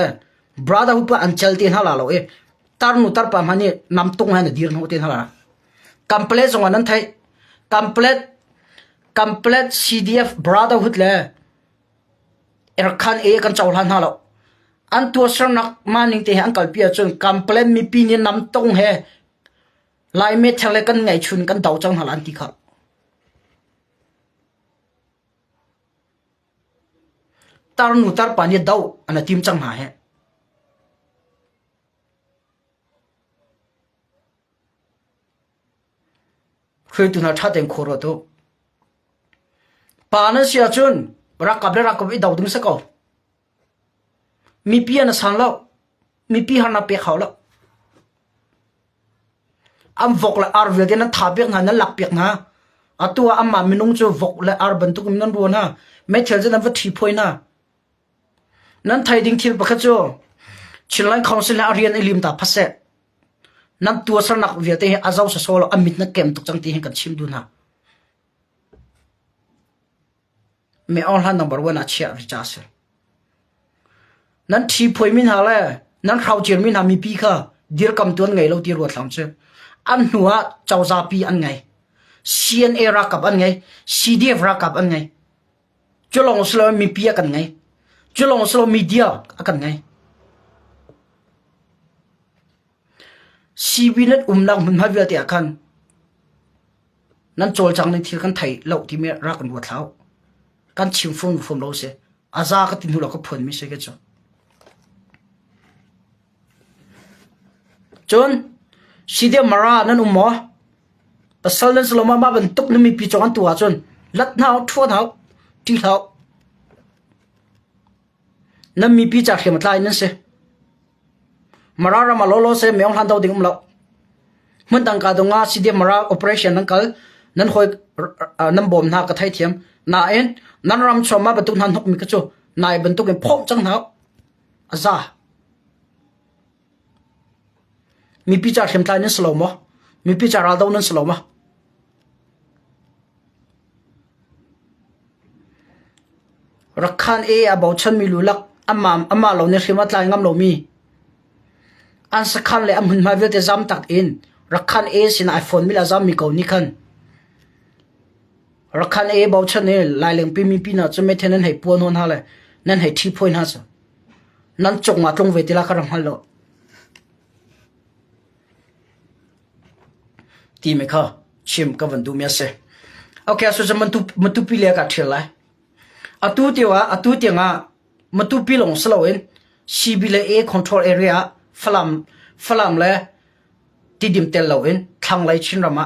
[SPEAKER 1] brotherhood pa an chalti na la lo e tarnu tar pa mani nam tung han dir no te na complete zong an thai complete CDF brotherhood le rakhan e kan chawlan ha lo an tu sar nak maning te an kalpia chun complete mi pi ni nam tung he lai me thale kan ngai chun kan daw chang halan ti kha tar nu tar pa ni dau ana tim chang ha he khoi tu na tha teng khoro to pa na sia chun rakap I dau dung sa ko mi pi ana sang lo mi pi hana pe khaw lo am vok la ar ve na tha bek na lak pek na atua amma minung chu vok la ar ban tu kum nan ro na me thel je na va thi phoi na nan thai ding thil pakha chu chilai council na rian elim ta phase nan tua sarnak ve te azau sa solo amit na kem tuk chang ti hen kan chim du na me on han number 1 a chia richase nan thi phoi min ha le nan khau cher min ha mi pi kha dir kam tuan ngai lo ti ro thlam che an nuwa chawza pi an ngai CNA rakap an ngai CDF rakap an ngai cholong slo mi pi kan ngai cholong slo media akan ngai CBnet umlang mun havia te akan nan chol chang ni thil kan thai lo ti me ra kan wa thlau kan chim phum lo se aza ka tin lo ka phon mi se ke cho chon side mara nan ummo pasal nan sloma ma ban tuk ni mi pi chong an tua chon lat nau thua nau ti thau nam mi pi cha khem tlai nan se mara ra malolo se meong han dau ding lo mun tang ka donga side mara operation nan kal nan hoi nam bom na ka thai thiam na en nan ram choma ba tuk nan hok mi ka chu nai ban tuk en phok chang nau aza mi pi cha khem tlai nan slow mo mi pi cha ra dau nan slow mo rakhan e about chan mi lulak amma lo ne khima tlai ngam lo mi an sakhan le amun ma ve te zam tak in rakhan e sin iPhone mi la zam mi ko ni khan rakhan e about chan e lai leng pi mi pi na chu me thenen hei pon hon ha le nan hei thi point ha cha nan chok ma tlong ve te la kharam hal lo ti me kha chim ka van du me se okay so zaman tu pi le ka thela atu tianga matu pi long slow in cbla a control area falam le tidim tel lo in thang lai chin rama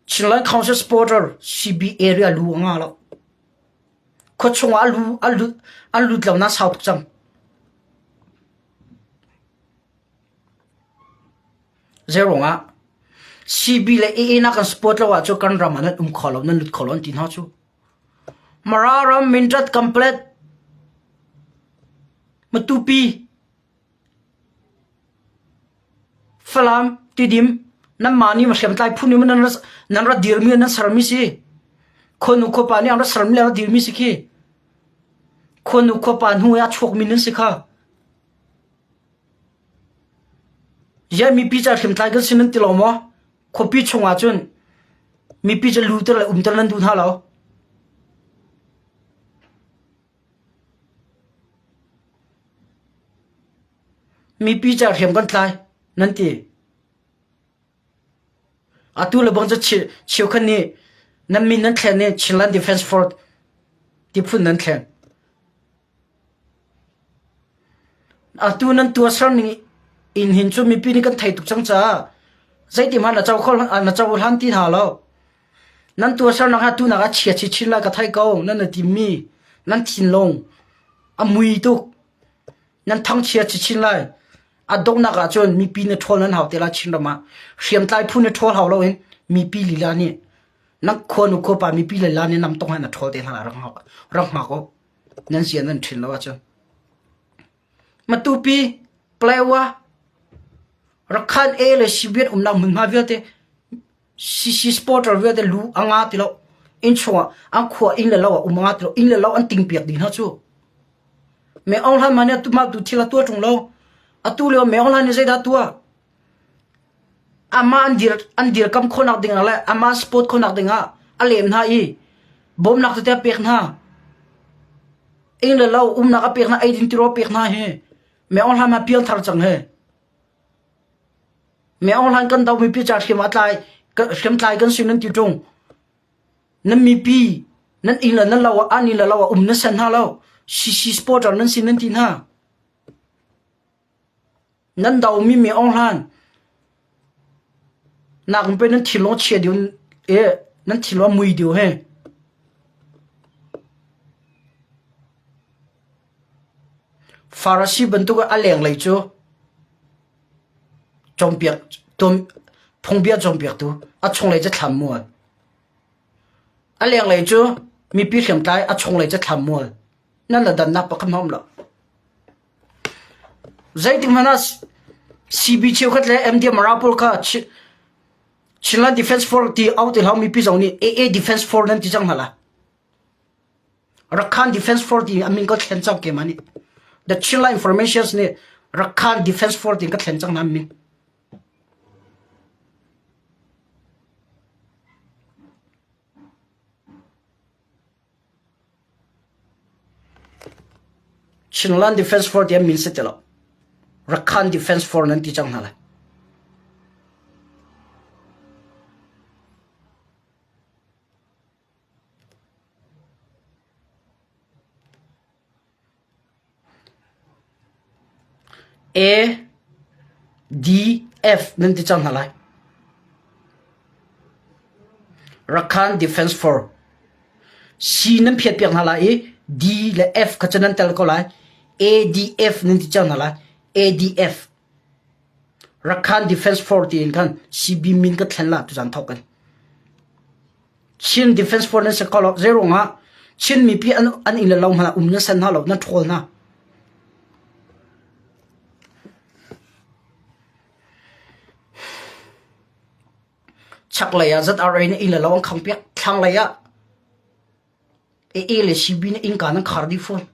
[SPEAKER 1] chinlai council supporter cb area lu nga lo kho chunga alu tlaw na sau chang zero nga cbla a na kan support lo wa chu kan rama na kholo nan lut kholon tin ha chu mararam mintrat complete matupi falam tidim nan mani ma shem tai phuni man nan ra dirmi nan sarmi si khonu ko pani ang ra sarmi la dirmi si ki khonu ko pan hu ya chok min si kha ya mi pi cha shem tai ga sin ti lo mo khopi chunga chun mi pi cha lu ter la ter nan du tha lo mi pi cha khem kan tlai nan ti atu le bang cha chiu khan ni nan min nan thlen ne Chinland Defense Force ti phun nan thlen atu nan tu asram ni in hin chu mi pi ni kan thai tuk chang cha zai ti ma na chaw khol na chaw han ti ha lo nan tu asram na ha tu na ga chia chi chin la ka thai ko nan na ti mi nan thin long amui tu nan thang chia chi chin lai adong na ga chon mi pi ne thol nan haw te la chin rama hriam tlai phun ne thol haw lo in mi pi li la ni nak khonu ko pa mi pi le la ni nam tong na thol te na rang ma ko nan sian nan thin lo wa chon matu pi plewa rakhan e le sibet umna mun ma ve te si sporter ve te lu anga ti lo in chwa ang khwa in le lo umanga ti lo in le lo an ting piak din ha chu me ong ha mane tu ma tu thila tu tung lo atu le me ong la ni zeda tua ama andir kam khonak ding la ama sport khonak dinga alem na I bom nak te pek na in le lo na ka pek na ai din ti ro pek na he me ong ha ma pial thar chang he me ong lan kan daw mi pi cha khim atlai kan sin nan ti tung nam mi pi nan ila nan lawa ani la lawa na san ha law si sport nan sin nan tin ha nan daw mi online nak pe nan thilo che diun nan thilo mui diu he farasi bentuk aleng lai chu chompiak tom phongbia chompiak tu a chong lai cha tham mo aleng lai chu mi pi khem tai a chong lai cha tham mo nan la dan na pa kham hom la zaiting manas cb cheu khat le md marapol kha chila defense force ti out el mi pi zong ni aa defense force nan ti jang hala rakhan defense force ti amin ko thlen chang ke mani the chila informations ni rakhan defense force ti ka thlen chang nam mi Chinland Defense Force dia min setelo Rakhan Defense Force nan ti chang hala ADF nan ti chang hala Rakhan Defense Force C nan phiat piak hala D le F ka chanan tel ko lai ADF nan ti chang hala ADF Rakhan Defense Force ti kan CB min ka thlan la tu jan thok kan Chin Defense Force nan se call 0 nga Chin mi pi an in la law ma na san ha lo na thol na chak la ya zat ara in la law khang piak thang la ya le CB na in ka na khar di phone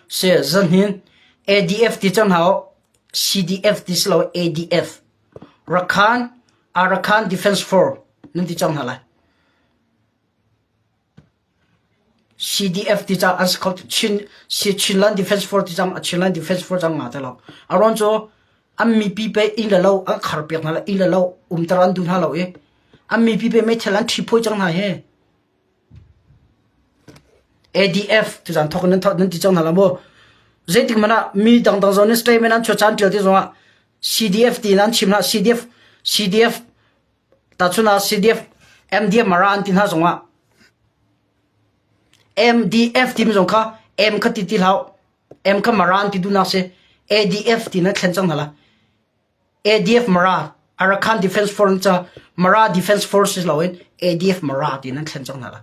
[SPEAKER 1] se zan hin ADF ti chang hao CDF ti slow ADF Rakhan Defense Force nan ti chang hala CDF ti chang as called Chinland Defense Force ti chang Chinland Defense Force chang ma ta lo aron cho ammi pi pe in la lo a khar pek na la in la lo taran dun ha lo ammi pi pe me thelan thi phoi chang na he ADF tu jan thok nan ti chang hala mo zaiting mana mi dang zone statement an cho chan tel ti zonga CDF ti nan chimna CDF ta chuna CDF MDF maran tin ha zonga MDF tim zong kha M kha ti hau M kha maran ti du na se ADF ti na thlen chang hala ADF mara Arakan Defense Force cha Mara Defense Forces lawin ADF mara ti na thlen chang hala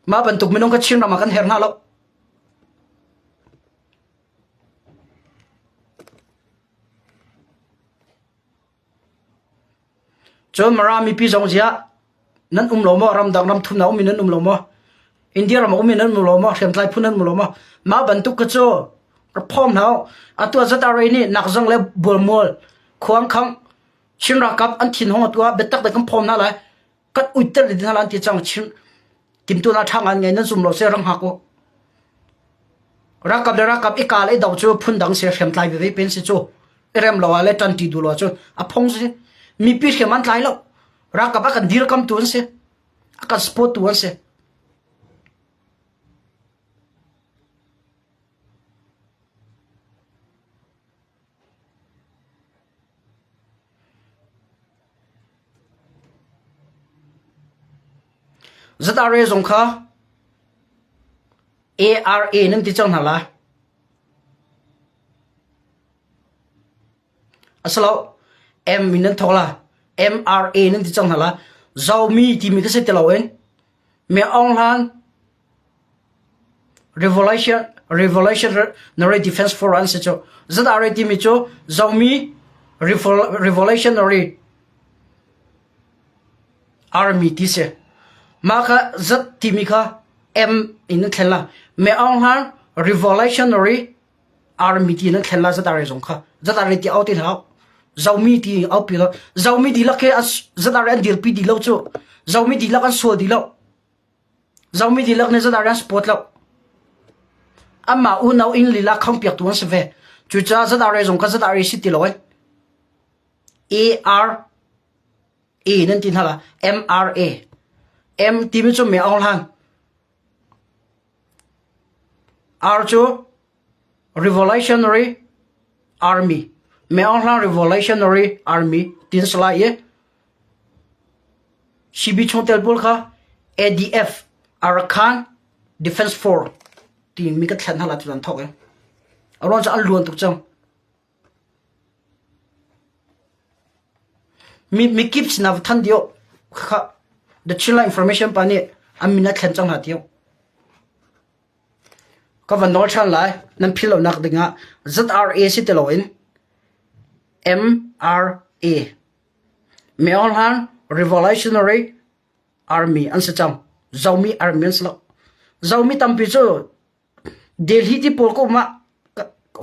[SPEAKER 1] ma ban tuk minong ka chin ra ma kan her na lo cho marami pi jong jia nan lo mo ram dang ram thun na min nan lo mo India ram min nan lo mo sem tlai phun nan lo mo ma ban tu ka cho phom nau atu za ta re ni nak jong le bol mol khuang khang chin ra kap an thin hong tua betak da kam phom na la kat uitter di na lan ti chang chin kim tu na thang an ngai nan zum lo se rang ha ko ra kap ikal e daw chu phun dang se sem tlai be pen se chu rem lo ale tan ti du lo chu a phong se mi pi ke man tlai lo ra ka ba kan dir kam tu se akan spot tu se zata re zong kha ARA nan ti chang hala asalo M minan thola MRA nan ti chang hala Xiaomi ti mi ka se telawen me online revolutionary defense for answer cho zara ti mi cho Xiaomi revolutionary army ti se maka zat ti mi kha M in thela me online revolutionary army ti na thela zata re jong kha zata re ti out in how zomi ti au pi lo zomi di la ke zadar an dil pi di lo chu zomi di la kan so di lo zomi di la ne zadar an sport lo amma u nau in li la kham piak tuan se ve chu cha zadar zong ka zadar si ti lo ar e nan tin hala mra m ti mi chu me ong han r chu revolutionary army me ong han revolutionary army tin sala ye shibi chong tel bol kha adf arakan defense force tin mi ka thlan hala tuan thok e aron cha alluan tuk chang mi keeps na than dio kha the chila information pa ni amina thlan chang ha dio ka van nol chan lai nan philo nak dinga zra si teloin mra meolhan revolutionary army an sa cham zomi army slo zomi tampi chu delhi ti pol ko ma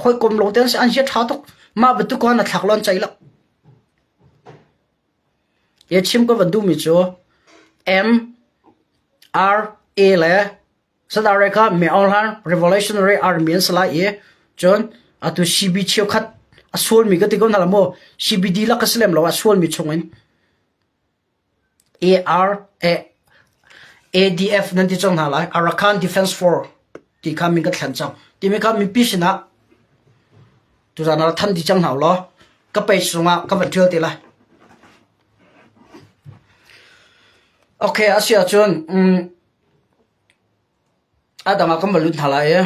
[SPEAKER 1] khoi kom lo ten an sia tha tok ma betu ko na thaklon chaila ye chim ko vandu mi chu mra le sadareka meolhan revolutionary army sla ye jon atu cb chiu khat asol mi gati ko na mo cbd la kaslem lo asol mi chungin adf nan ti chong hala arakan defense force ti kami ga thlan chang ti me ka mi pisina tu jana than ti chang haw lo ka pe sunga ka van thil ti la okay asia chon adama kam balun thala ye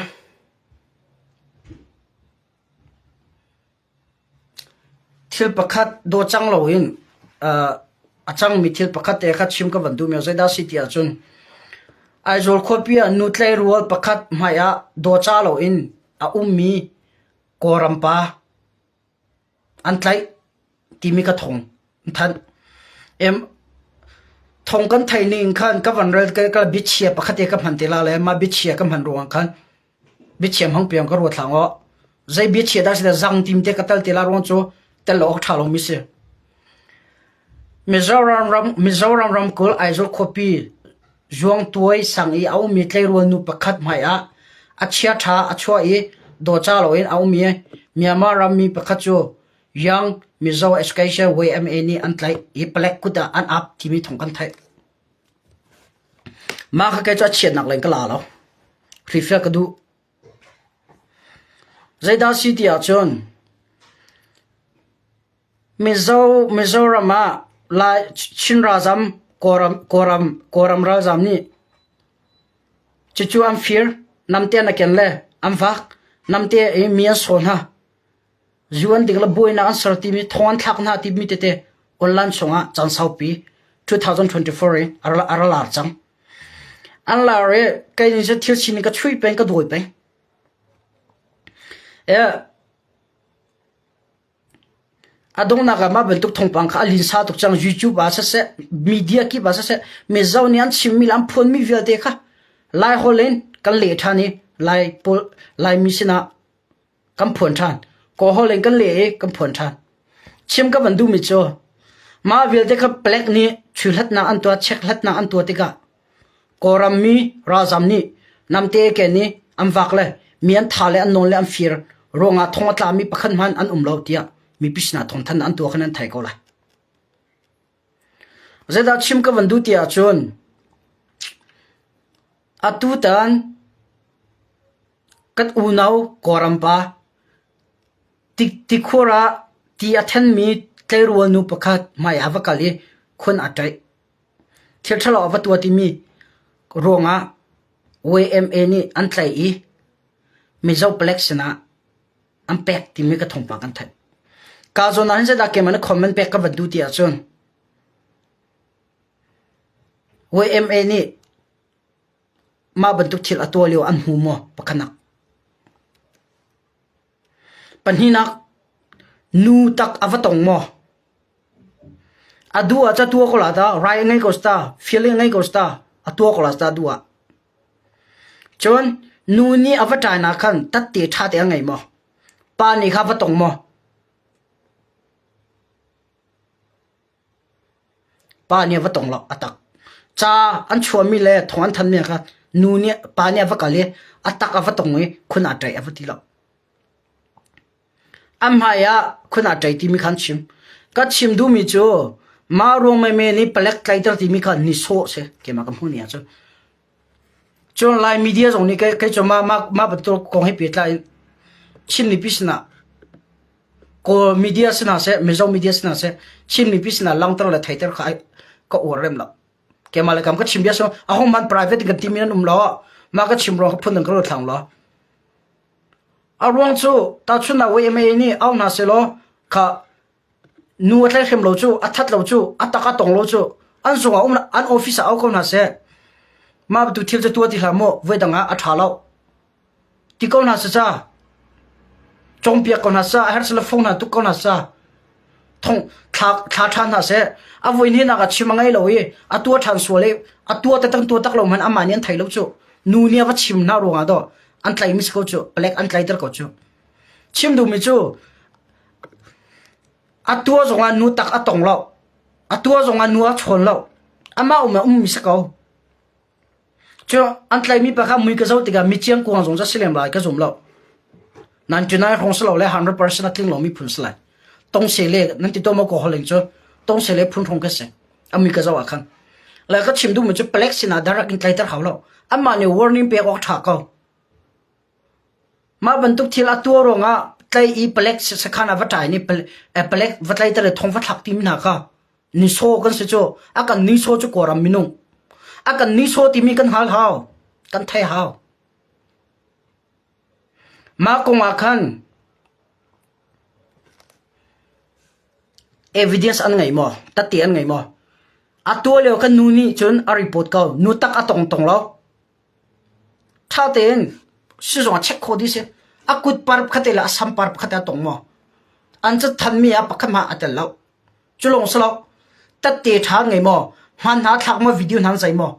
[SPEAKER 1] thil pakhat do chang lo in achang mi thil pakhat te khat chim ka vandu me zaida city achun aizol khopia nutlai rual pakhat maya do cha lo in a ummi korampa antlai timi ka thong than em thong kan thaining khan ka vanrel ka bichia pakhat e ka phantela le ma bichia ka man ruang khan bichiam hang piang ka ro thlango zai bichia da sida zang tim te katal tela ron chu tel ok thalo mi se Mizoram ram kul aizol khopi zuang tuai sang i au mi tlai ro nu pakhat maya achia tha achwa e do cha lo in au mi Myanmar ram mi pakhat chu yang Mizo education way ni antlai i plek kuda an up timi thong kan thai ma kha ke cha chiat nak leng kala lo refer ka du zaida city a chon Mizorama la chinrazam koram razam ni chichu am fear namte na ken le am vak namte e mia sona juan digla boina answer ti mi thon thak na ti mi te online songa chan saupi 2024 arala chang an la re kai ni se thil chini ka chui pen ka doi pen e adong na ga ma bel tuk thong pang kha lin sa tuk chang youtube ba se media ki ba se me zawnian chimmilam phon mi vel de kha lai holen kan le thani lai pol lai misina kam phon than ko holen kan le kam phon than chim ka bandu mi cho ma vel de kha plek ni chulat na an to chek lat na an to te ka koram mi razam ni namte ke ni am wak le mian thale an non le am fir ronga thonga tla mi pakhan man an umlo tia mi pisna thon than an to khanan thai ko la zeda chim ka vandu tia chon atu tan kat unau korampa tik khora ti athen mi tleirwal nu pakhat mai avakali khon atai thirthalo awatu ti mi ronga wma ni antlai i mizo plexna ampek ti mi ka thongpa kan thai ka zo na hanse da ke man comment pek ka vandu tia chon wma ni ma bantuk thil atolio an hu mo pakhana panhinak nu tak avatong mo adua cha tu ko la da rai ngai ko sta feeling ngai ko sta atua ko la sta dua chon nu ni avata na khan tat te tha te ngai mo pa ni kha vatong mo ปาเนี่ยว่าตรงละอตักจ้าอันชัวมีเลยทอนทันเนี่ยครับนูเนี่ยปาเนี่ยว่ากะเลยอตักว่าตรงนี้คุณอาใจว่าทีละอัมหายะคุณอาใจที่มีขันชิมก็ชิมดูมีจูมารวมไม่นี่เปล็กไกลตัวที่มีขันนิโซเสเกี่ยมกับผู้เนี่ยจูจนไลน์มีเดียตรงนี้ก็จะมาเป็นตัวกองให้เปลี่ยนไลน์ชิมนิพิษนะก็มีเดียสนะเสไม่ใช่มีเดียสนะเสชิมนิพิษนะลังตระเลยไทยเตอร์ขายก็อวดเริ่มละเกี่ยมาเลยคำก็ชิมเดียสอ่ะห้องมัน private กันที่มีนั่นล้อมาก็ชิมรองพุ่นหนึ่งก็รถถังล้อเอารวงจูตาชุนเอาไว้ไม่นี่เอาหน้าเสลอค่ะนัวเท่เข้มโลจูอัฐัดโลจูอัตตะกะตงโลจูอันส่งเอาอันออฟฟิศเอาคนหน้าเสมาดูเที่ยวจะตัวที่หาโมเวดังอัฐาเราที่คนหน้าเสจ้าจงเปียกคนหน้าเสเฮร์สเลฟงหน้าตุกคนหน้าเสทงขาทันหน้าเสเอาไว้นี่นักชิมไงเลยอัตัวทันสวยเลยอัตัวแต่ตั้งตัวตักลงมันอามานี่ไทยโลจูนูเนี่ยว่าชิมน่ารู้งาดออันไทยมิสกูจูเปล็กอันไทยเตอร์กูจูชิมดูมิจูอัตัวจงอันนูตักอัตงเราอัตัวจงอันนูอัชนเราอามามิสกูจูอันไทยมีปะข้ามือกระเจ้าติกามิเชียงกวางจงจะเสียมลายกระจุมเรานั่นจุนัยของสเราเลย100%นั่นทิ้งเรามีพุ่นสลายต้องเสียเล่นั่นติดตัวมาโกหกเลยจูต้องเสียเล่พุ่นทงกระเสอามือกระเจ้าขันแล้วก็ชิมดูมิจูเปล็กสินาดารักอินไทยเตอร์เขาเราอามาเนี่ย warning เปียกออกถักเขามาบรรทุกที่ละตัวรงอ่ะใจอีเปล็กสักขนาดวัดใจนี่เปล็กวัดใจแต่ละทงวัดหักทีมนักอ่ะนิโซกันสิจูอากันนิโซจุกอรามินุงอากันนิโซที่มีกันหาหาวกันไทยหาวมาคงอาคัน evidence อันไงมั้งตัดเตียนไงมั้งอัตัวเลี้ยวกันนูนี่จนอารีพอร์ตเขานูตักอัตรงแล้วถ้าเต็นสิจงเช็คข้อดีสิอากุดปาร์บขัดละสัมปาร์บขัดตรงมั้งอันจะทันมีอาปักมาอัตแล้วจุลงสลบตัดเตะทางไงมั้งมันหาทักมาวิดีโอนั้นใส่มั้ง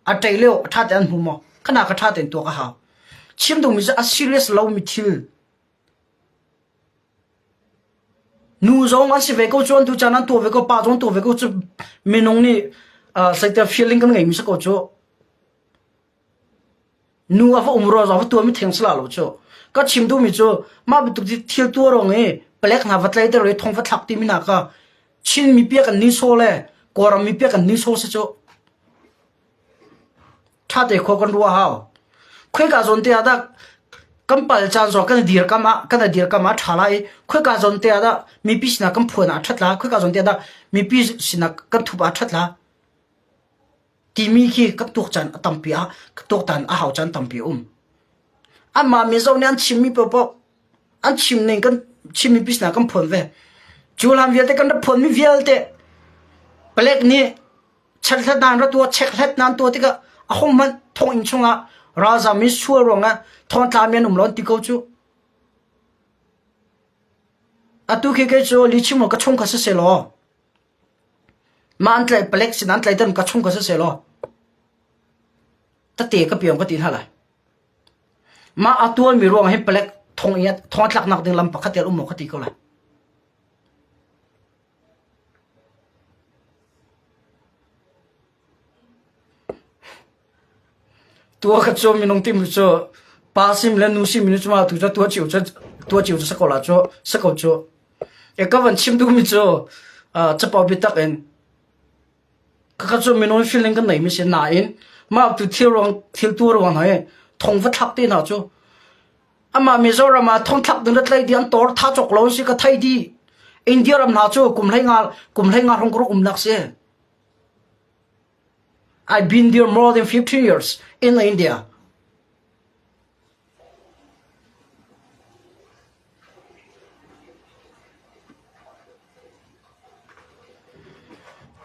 [SPEAKER 1] อัตเลี้ยวท่าเต็นหูมั้งขนาดท่าเต็นตัวก็หาชิมตรงนี้จะ serious เราไม่ทิ้งนูจงอันสิเวก็จวนตัวจานันตัวเวก็ป้าจงตัวเวก็จะไม่นงนี่ใส่แต่ feeling กันไงมิสก็จูนูอาว่ารอจะว่าตัวไม่ถึงสลาโลจูก็ชิมดูมิจูมาเป็นตัวที่เที่ยวตัวรงเปล็กหาวัดเลยแต่เลยทงวัดทักที่มินักชินมีเปียกันนิโซเลยกอรามีเปียกันนิโซสิจูถ้าเด็กคนกันรัวหาวคุยกับจนเตียดักกำปั้นจานจอกันเดียร์กามาทลายคุยกับจนเตียดักมีพิษนักกำพูนอัดละคุยกับจนเตียดักมีพิษนักกันทุบอัดละที่มีขี้กับตุกจันตั้มปีอ่ะตุกตันหาวจันตั้มปีอันมาเมซ่าเนี่ยอันชิมมีเปล่าอันชิมเนี่ยกันชิมมีพิษนักกำพูนเว้จูลามเวียลเตกันดับพูนมีเวียลเตเปล็กนี่เช็คเล็ดนานตัวเช็คเล็ดนานตัวที่ก็ห้องมันทงอินชงอ่ะราชามิชัวรงอ่ะทอนตามยันร้อนติโกจูอะตุกเกจูลิชิมก็ชงก็เสียหรอมาอันเลยเปล็กสินันเลยเดินก็ชงก็เสียหรอตัดเตะก็เปลี่ยนก็ตีเท่าไรมาอัตัวมีรวงให้เปล็กทงเอียทอนหลักหนักดึงลำปะขัดเตียอุ้มหมกตีก็เลยตัวกระโจมมีน้องติมจูป้าซิมและนูซิมมีจูมาตัวจิ๋วจะสกอลาจูสกอลจูเอกวันชิมดูมีจูจะปอบิตักเองกระโจมมีน้องฟีลลิ่งกันไหนไม่ใช่ไหนมาตัวเที่ยวตัวรองไหนทงฟัดทักตีน่าจูอามาเมโซรามาทงทักดึงรัดไล่เดียนตัวท่าจกเราสิก็ไทยดีอินเดียรำน่าจูกุมให้งานของกรุ๊ปนักเสียI've been there more than 15 years in India.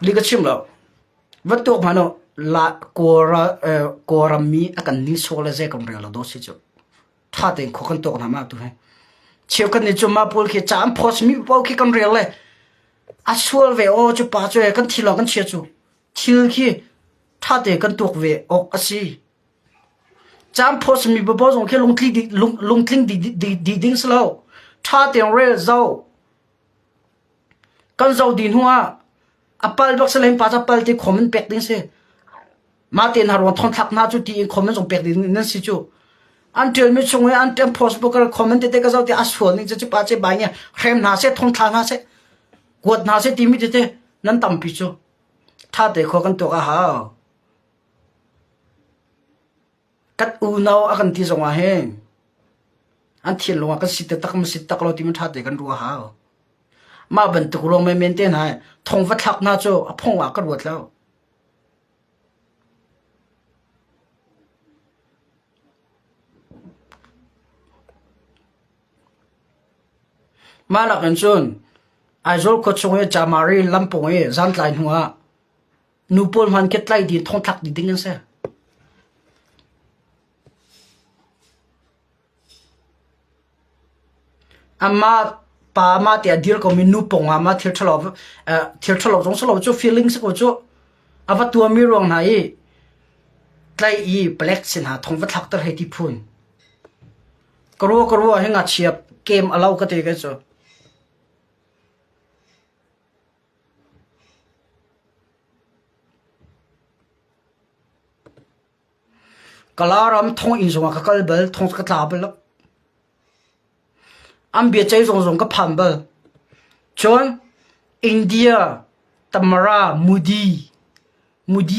[SPEAKER 1] ลิกชิมแล้ววัตถุพันธุ์ละกัวรามีอาการนิโซเลเซกันเรียลโดสิจูถ้าเด็กขกันตัวกันมาตัวให้เชี่ยวกันนี่จูมาพูดแค่จามพอสมีพูดแค่กันเรียลเลยอาชัวเวโอจูป้าจูกันทีหลังกันเชี่ยวจูทีลขี้ถ้าเด็กกันตัวเวออกสิจามพอสมีบ่บ่จงแค่ลงทิ้งดีดิ้งสโลถ้าเด็กเรียลเจ้ากันเจ้าดินหัว apal bak selain pa apal ti comment pek din se ma tin harwan thon thak na chu ti comment jong pek din nan si chu until mi chung an tem post book comment te ka zau ti asfol ni chu pa che bai nya khrem na se thon thak na se god na se ti mi te nan tam pi chu tha te kho kan to ka ha kat u nau akan ti zong a he an thil lo ka sit tak ma sit tak lo ti ma tha te kan ru ha ma ban tu lo me maintain ha thong va thak na chu a phong wa ka ruat lo ma la kan chun ai zol ko chung e jamari lampong e zan tlai hnuwa nu pol man ke tlai di thong thak di ding se ama pa ma te dir ko min nu pong ama thil thalo jong solo chu feelings ko chu ava tu mi rong na e tlai e black sin ha thong va thak tar he ti phun karo henga chiap game allow ka te ga chu kalaram thong in zonga ka kalbal thong ka tlabal am bia chai zong ka phambal chon India Tamara Mudi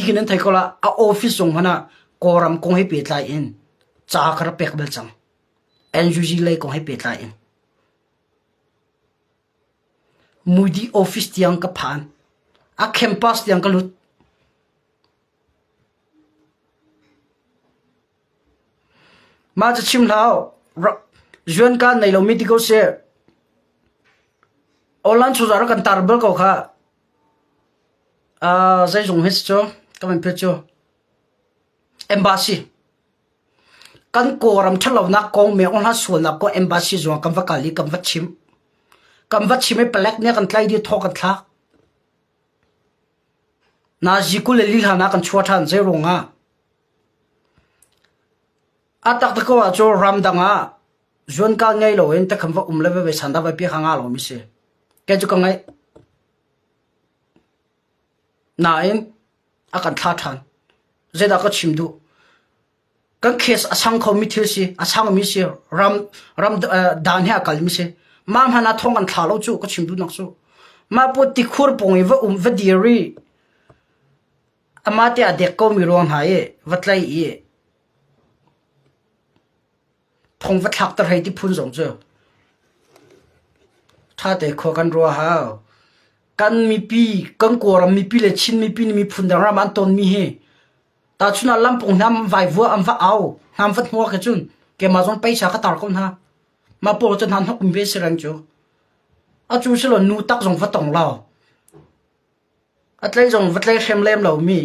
[SPEAKER 1] kinan thai kola a office zong hana koram kong he pe tlai in cha khar pek bel chang NUG lai kong he pe tlai in Mudi office tiang ka phan a campus tiang ka lut ma cha chim lao juan ka nei lo medical se olan chu zara kan tarbal ko kha zai jong hes cho kamen pe cho embassy kan ko ram thalo na kong me on ha sul na ko embassy zo kam va kali kam va chim e plek ne kan tlai di thok thla na jikul li hana kan chwa than zai ronga atak ta ko cho ram danga zon ka ngai lo en ta kham va le ve sanda va pi khanga lo mi se ke chu ka ngai na en akan tha than zeda ka chimdu kan kes asang kho mi thil si asang mi si ram dan ha kal mi se mam hana thong an thalo chu ka chimdu nak chu ma po ti khur pong va va diary amate ade ko mi ron ha e vatlai e thong va thak tar hai ti phun zong chu tha te kho kan ro ha kan mi pi kan ko ram mi pi le chin mi pi ni mi phun dang ram an ton mi he ta chuna lampong nam vai vo am va au nam vat ho ka chun ke ma zon paisa ka tar kon ha ma po chen han hok be serang chu a chu shlo nu tak zong va tong lao atlai zong vatlai khem lem lo mi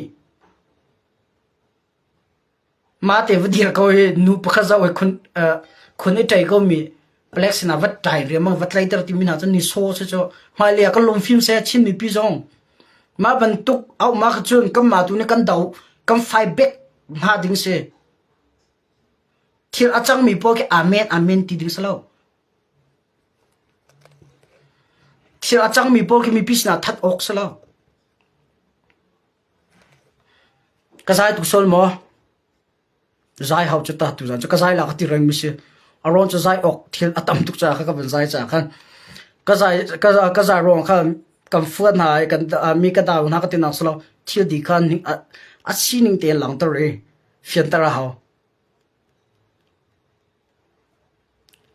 [SPEAKER 1] ma te vdir ko nu pakha za we khun e tai ko mi plex na vat tai re ma vatlai tar ti mina chan ni so se cho ma le ka lom film se chin mi pi zong ma ban tuk au ma kha chun kam ma tu ne kan dau kam five back ha ding se thil achang mi po ke amen ti ding salo thil achang mi po ke mi pisna that ok salo ka sai tu sol mo zai hau chu ta tu za ka zai la ka ti reng mi se aron chu zai ok thil atam tuk cha ka ban zai cha khan ka zai rong kha kam fuan na kan mi ka daw na ka tin salo thil di khan a sining te lang tar re fian tar hau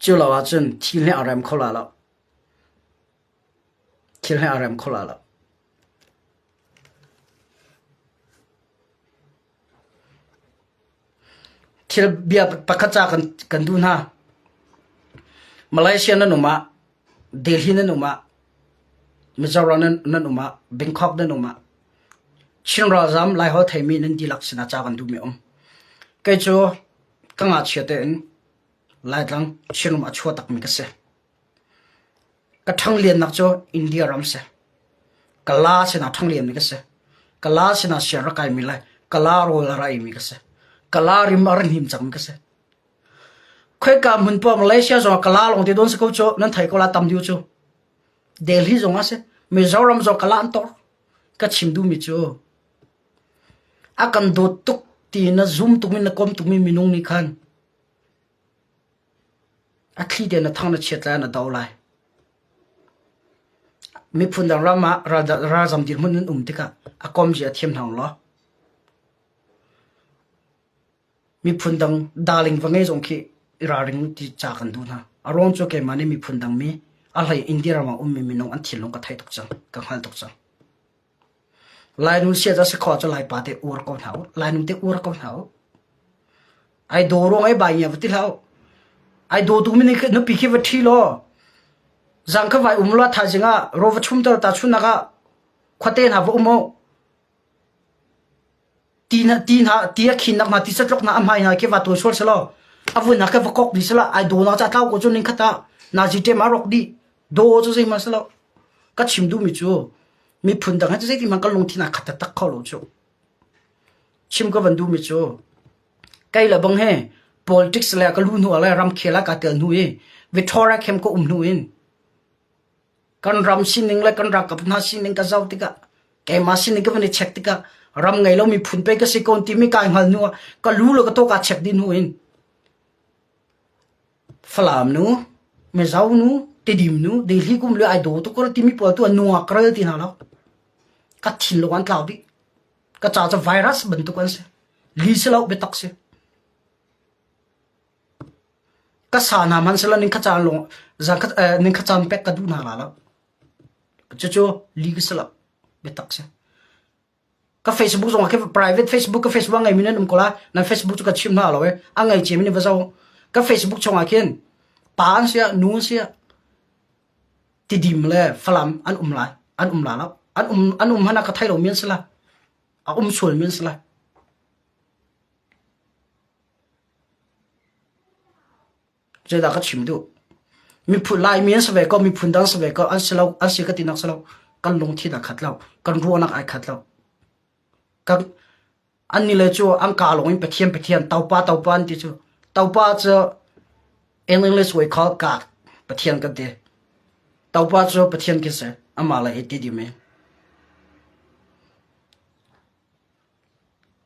[SPEAKER 1] chu la wa chen thil ne aram khola la thil ne aram khola la thil bia pakhacha kan du na Malaysia na numa Delhi na numa Mizoram na numa Bangkok na numa Chinrazam lai ho thaimi nan dilak sina cha kan du me kai cho kanga chete en lai tlang chinum a chua tak mi ka se ka thang lien nak cho India ram se kala se na thang lien mi ka se kala se na shara kai mi lai kala ro la rai mi ka se kala rim ar him chang mi ka se khoi ka mun po Malaysia zo kala long te don se ko cho nan thai ko la tam diu cho Delhi zo nga se Mizoram zo kala antor ka chim du mi chu akan do tuk ti na zoom tuk min na kom tuk mi minung ni khan athli de na thang na chet la na daw lai mi phun dang rama ra jam dir mun tika akom ji athiam thang lo mi phun dang darling wange jong ki ra ring ti cha kan du na aron cho ke mane mi phun dang mi alhai india ma mi minung an thilong ka thai tuk chang ka hal tuk chang lai nu sia ja se kho cho lai pa te ur ko thau lai nu te ur ko thau ai do rong ai bai ya ti thau ai do tu mi ne pi ke va thi lo jang kha vai umla tha jinga ro va chum ta chuna ga khote na vo mo tin ha tia khin nak ma ti satlok na amhai na ke va to sol selo avu na ka va kok ni sela ai do na cha tau ko chu ning khata na ji te ma rok di do chu sei ma selo ka chim du mi chu mi phun dang ha sei ti man ka long thina khata tak kho lo chu chim ka van du mi chu kai la bang he politics la ka lu nu ala ram khela ka tel nu e victoria khem ko nu in kan ram sining la kan ra kap na sining ka zau tika ke ma sining ka ni check tika ram ngai lo mi phun pe ka se kon ti mi kai hal nu ka lu lo ka to ka check din nu in flam nu me zau nu te dim nu de li kum le ai do to ko ti mi po to nu akra ti na lo ka thin lo wan tlaw bi ka cha cha virus ban tu kan se li se lo be tak se ka sa na man se lo ning kha cha lo za ka ning kha cham pe ka du na la lo cho li se lo be tak se ka facebook zong ka private facebook ka facebook ngai min num kola na facebook ka chim na lo we angai che min ba zo ka facebook chong a ken pan sia nu sia ti dim le flam an lai an la lo an hana ka thai lo min sala a chul min sala je da ka chim du mi phu lai min sa ve ko mi phun dang sa ve ko an selo an si ka ti nak selo kan long thi da khat lo kan ru nak ai khat lo kan an ni le chu an ka long in pe thian tau pa an ti chu tau pa chu in english we call ka pe thian ka de tau pa chu pe thian ki se amala e ti di me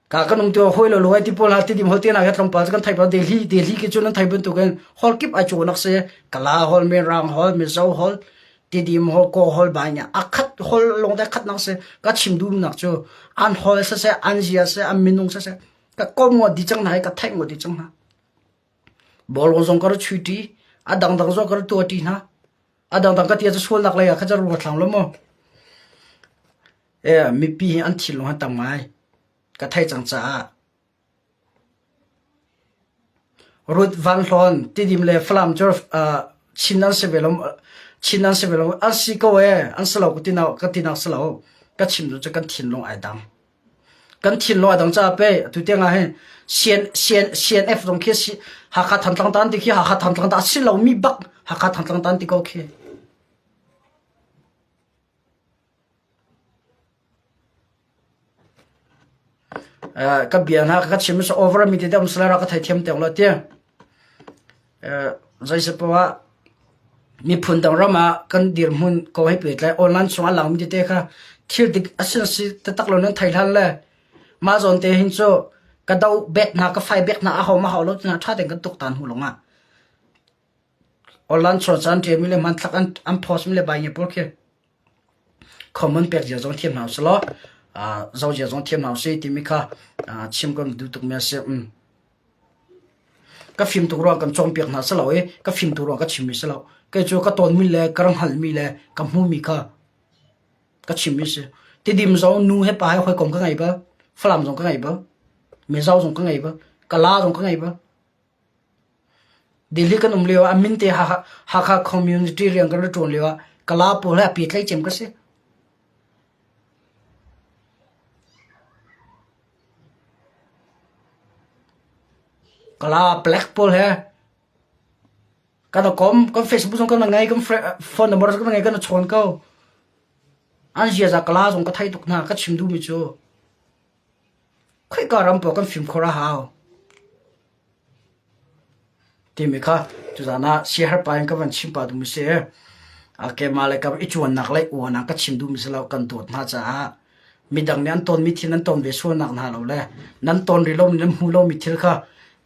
[SPEAKER 1] ka kanung to hoi lo loi ti pol ha ti dim hol ti na gatlam pa kan thai pa delhi ki chunan thai bun tu kan hol kip a chu nak se kala hol me rang hol me zau hol ti dim hol ko hol ba nya akhat hol long da khat nak se ka chim du nak chu an hol se an jia se an minung se ka ko mo di chang nai ka thai mo di chang na bol ong kar chuti adang dang zo kar to ti na adang dang ka ti chu sol nak la ya kha jar ro thang lo mo mi pi an thil lo ha tam mai ka thai chang cha rut van lon ti dim le flam jor chinan se velom an si ko e an salo ku ti na ka ti na salo ka chim du cha kan thin long ai dang kan thin lo dang cha pe tu te nga he sien f dong ke si ha kha tham tlang tan ti ki ha kha tham tlang ta si lo mi bak ha kha tham tlang tan ti ko ke ka bian ha ka chim so over mi te dam sala ka thai them te lo te zai se pa mi phun dang rama kan dir mun ko hai pe tla online so lang mi te kha thir dik asin si ta tak lo nan thai hlan le ma zon te hin so ka dau bet na ka fai bet na a ho ma ho lo na tha te kan tuk tan hu longa online so chan te mi le man thak an post mi le bai ye por ke common pek je zon thiam na so lo zau je zon thiam na se ti mi kha chim kon du tuk me se ka phim tu ro kan chom pek na sa lo e ka phim tu ro ka chim mi sa lo ke chu ka ton mi le karang hal mi le ka mu mi kha ka chim mi se ti dim zo nu he pa hoi kom ka ngai ba flam zong ka ngai ba me zau zong ka ngai ba ka la zong ka ngai ba delhi kan lewa amin te ha kha community riang kan ton lewa ka la po la pi tlai chem ka se kala blackpool hai kana kom facebook song kana ngai kom phone number kana ngai kana chon ko an jia za kala song ka thai tuk na ka chim du mi chu khoi ka ram po kan film khora hao ti mi kha chu za na share pa ka van chim pa du mi se a ke ma le ka i chuan nak lai o na ka chim du mi se lo kan dot na cha mi dang ne an ton mi thin an ton ve so nak na lo le nan ton ri lo nam hu lo mi thil kha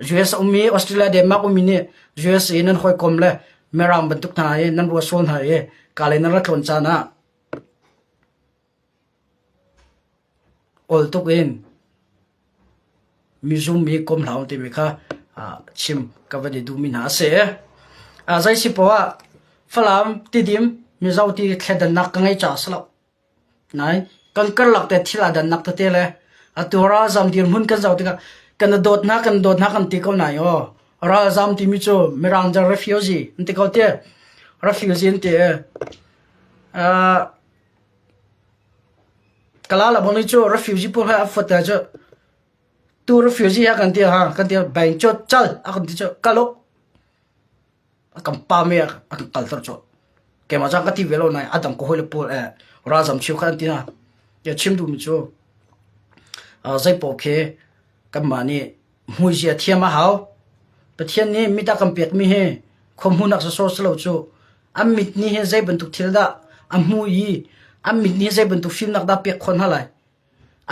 [SPEAKER 1] US umi Australia Denmark umi ne US nan khoi kom le meram bantuk na ye nan ro son ha ye kale na ra thon cha na ol tuk in mi zum mi kom lau ti mi kha chim ka va de du mi na se zai si po falam ti dim mi zau ti khedan nak ngai cha slo nai kan kar lak te thila dan nak te le atura zam dir mun kan zau ti ka kan dot na kan ti ko na yo ra zam ti mi cho mirang ja refugee nti ko te refugee nti kala la boni cho refugee po ha fata cho tu refugee ha kan ti bain cho chal akan ti cho kalok akan pa me akan kaltar cho ke ma ja ka ti velo nai adam ko hole po ra zam chiu kan ti na ya chim du mi cho zai po ke kam mani hui sia thiama hau pathian ni mi ta kam pek mi he khom hu nak so lo chu amit ni he zai ban tu thil da amu yi amit ni zai ban tu film nak da pek khon halai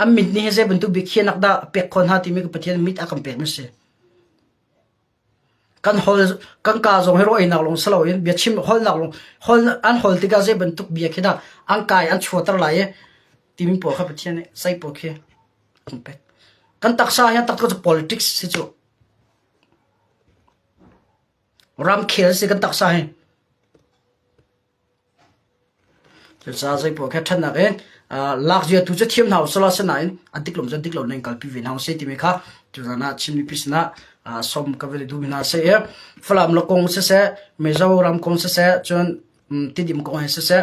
[SPEAKER 1] amit ni he zai ban tu bi khien nak da pek khon ha ti mi ko pathian mit akam pek mi se kan hol kan ka zong hero ai nak long slo in bi chim hol nak long hol an hol ti ga zai ban tu bi khida an kai an chuatar lai ti mi po kha pathian sai po khe pek kan taksa ya tak ko politics si chu ram khel si kan taksa he cha zai po kha than na gen lak je tu che thiam nau sala sanain adik lom jan dik lom nen kalpi vin hau se ti me kha tu na chimni pisna som ka vele du bina se e flam lo kong se me zo ram kong se chon ti dim ko se se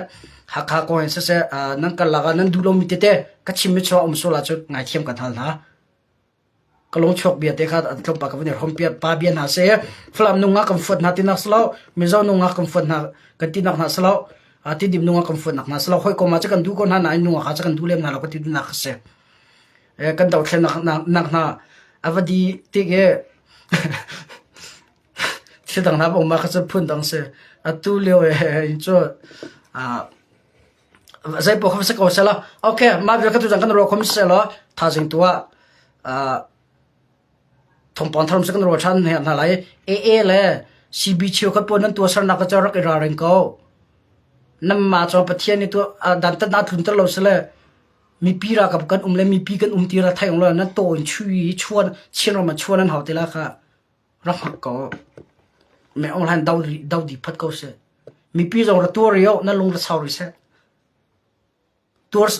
[SPEAKER 1] hakha ko se nan ka laga nan du lo mi te ka chimmi cho om so la chu ngai thiam ka thal na kalong chok bia te kha atlom pa ka vene hom pia pa bia na se flam nunga kam fot na ti nak slo me zo nunga kam fot na ka ti nak na slo ati dim nunga kam fot nak na slo khoi ko ma cha kan du ko na na nunga kha cha kan du lem na lo ka ti du na se kan daw thlen nak na avadi ti ge chidang na bo ma kha cha phun dang se atu leo in cho zai po kha sa ko sala okay ma bi ka tu jang kan ro khom se lo tha jing tua thom pon tham se kan ro chan he na lai e le cb chiu ka pon nan tu sar na ka cha ra ka ra reng ko nam ma cho pathian ni tu dan ta na thun ta lo se le mi pi ra ka kan le mi pi kan ti ra thai ong lo na to in chui chuan chen ro ma chuan an haute la kha ra ko me online dau di phat ko se mi pi jong ra tur yo na lung ra sau ri se tours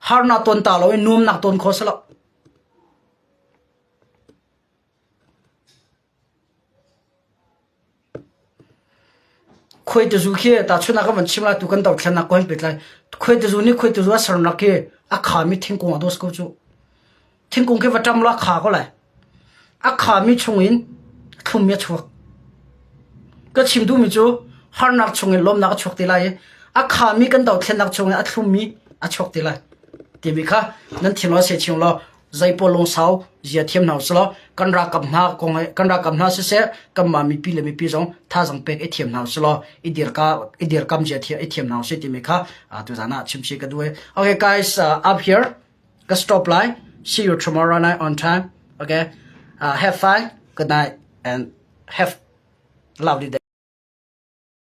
[SPEAKER 1] har na ton ta lo num nak ton kho se lo khoi te zu khe ta chuna ka man chimla tu kan dau thana ko pe lai khoi te zu sar na ke a kha mi thing ko dos ko chu thing ko ke watam la kha ko lai a kha mi chungin thum me chuak ka chim du mi chu har nak chungin lom nak chok ti lai a kha mi kan dau thlen nak chungin a thum mi a chok ti lai ti mi kha nan thilo se chung lo zai po long sao zia thiam nau slo kan ra kam na se kam ma mi pi le mi pi jong tha jang pek e thiam nau slo idir kam je thia e thiam nau se ti mi kha tu jana chim chi ka duwe okay guys up here ka stop line see you tomorrow night on time okay have fun good night and have lovely day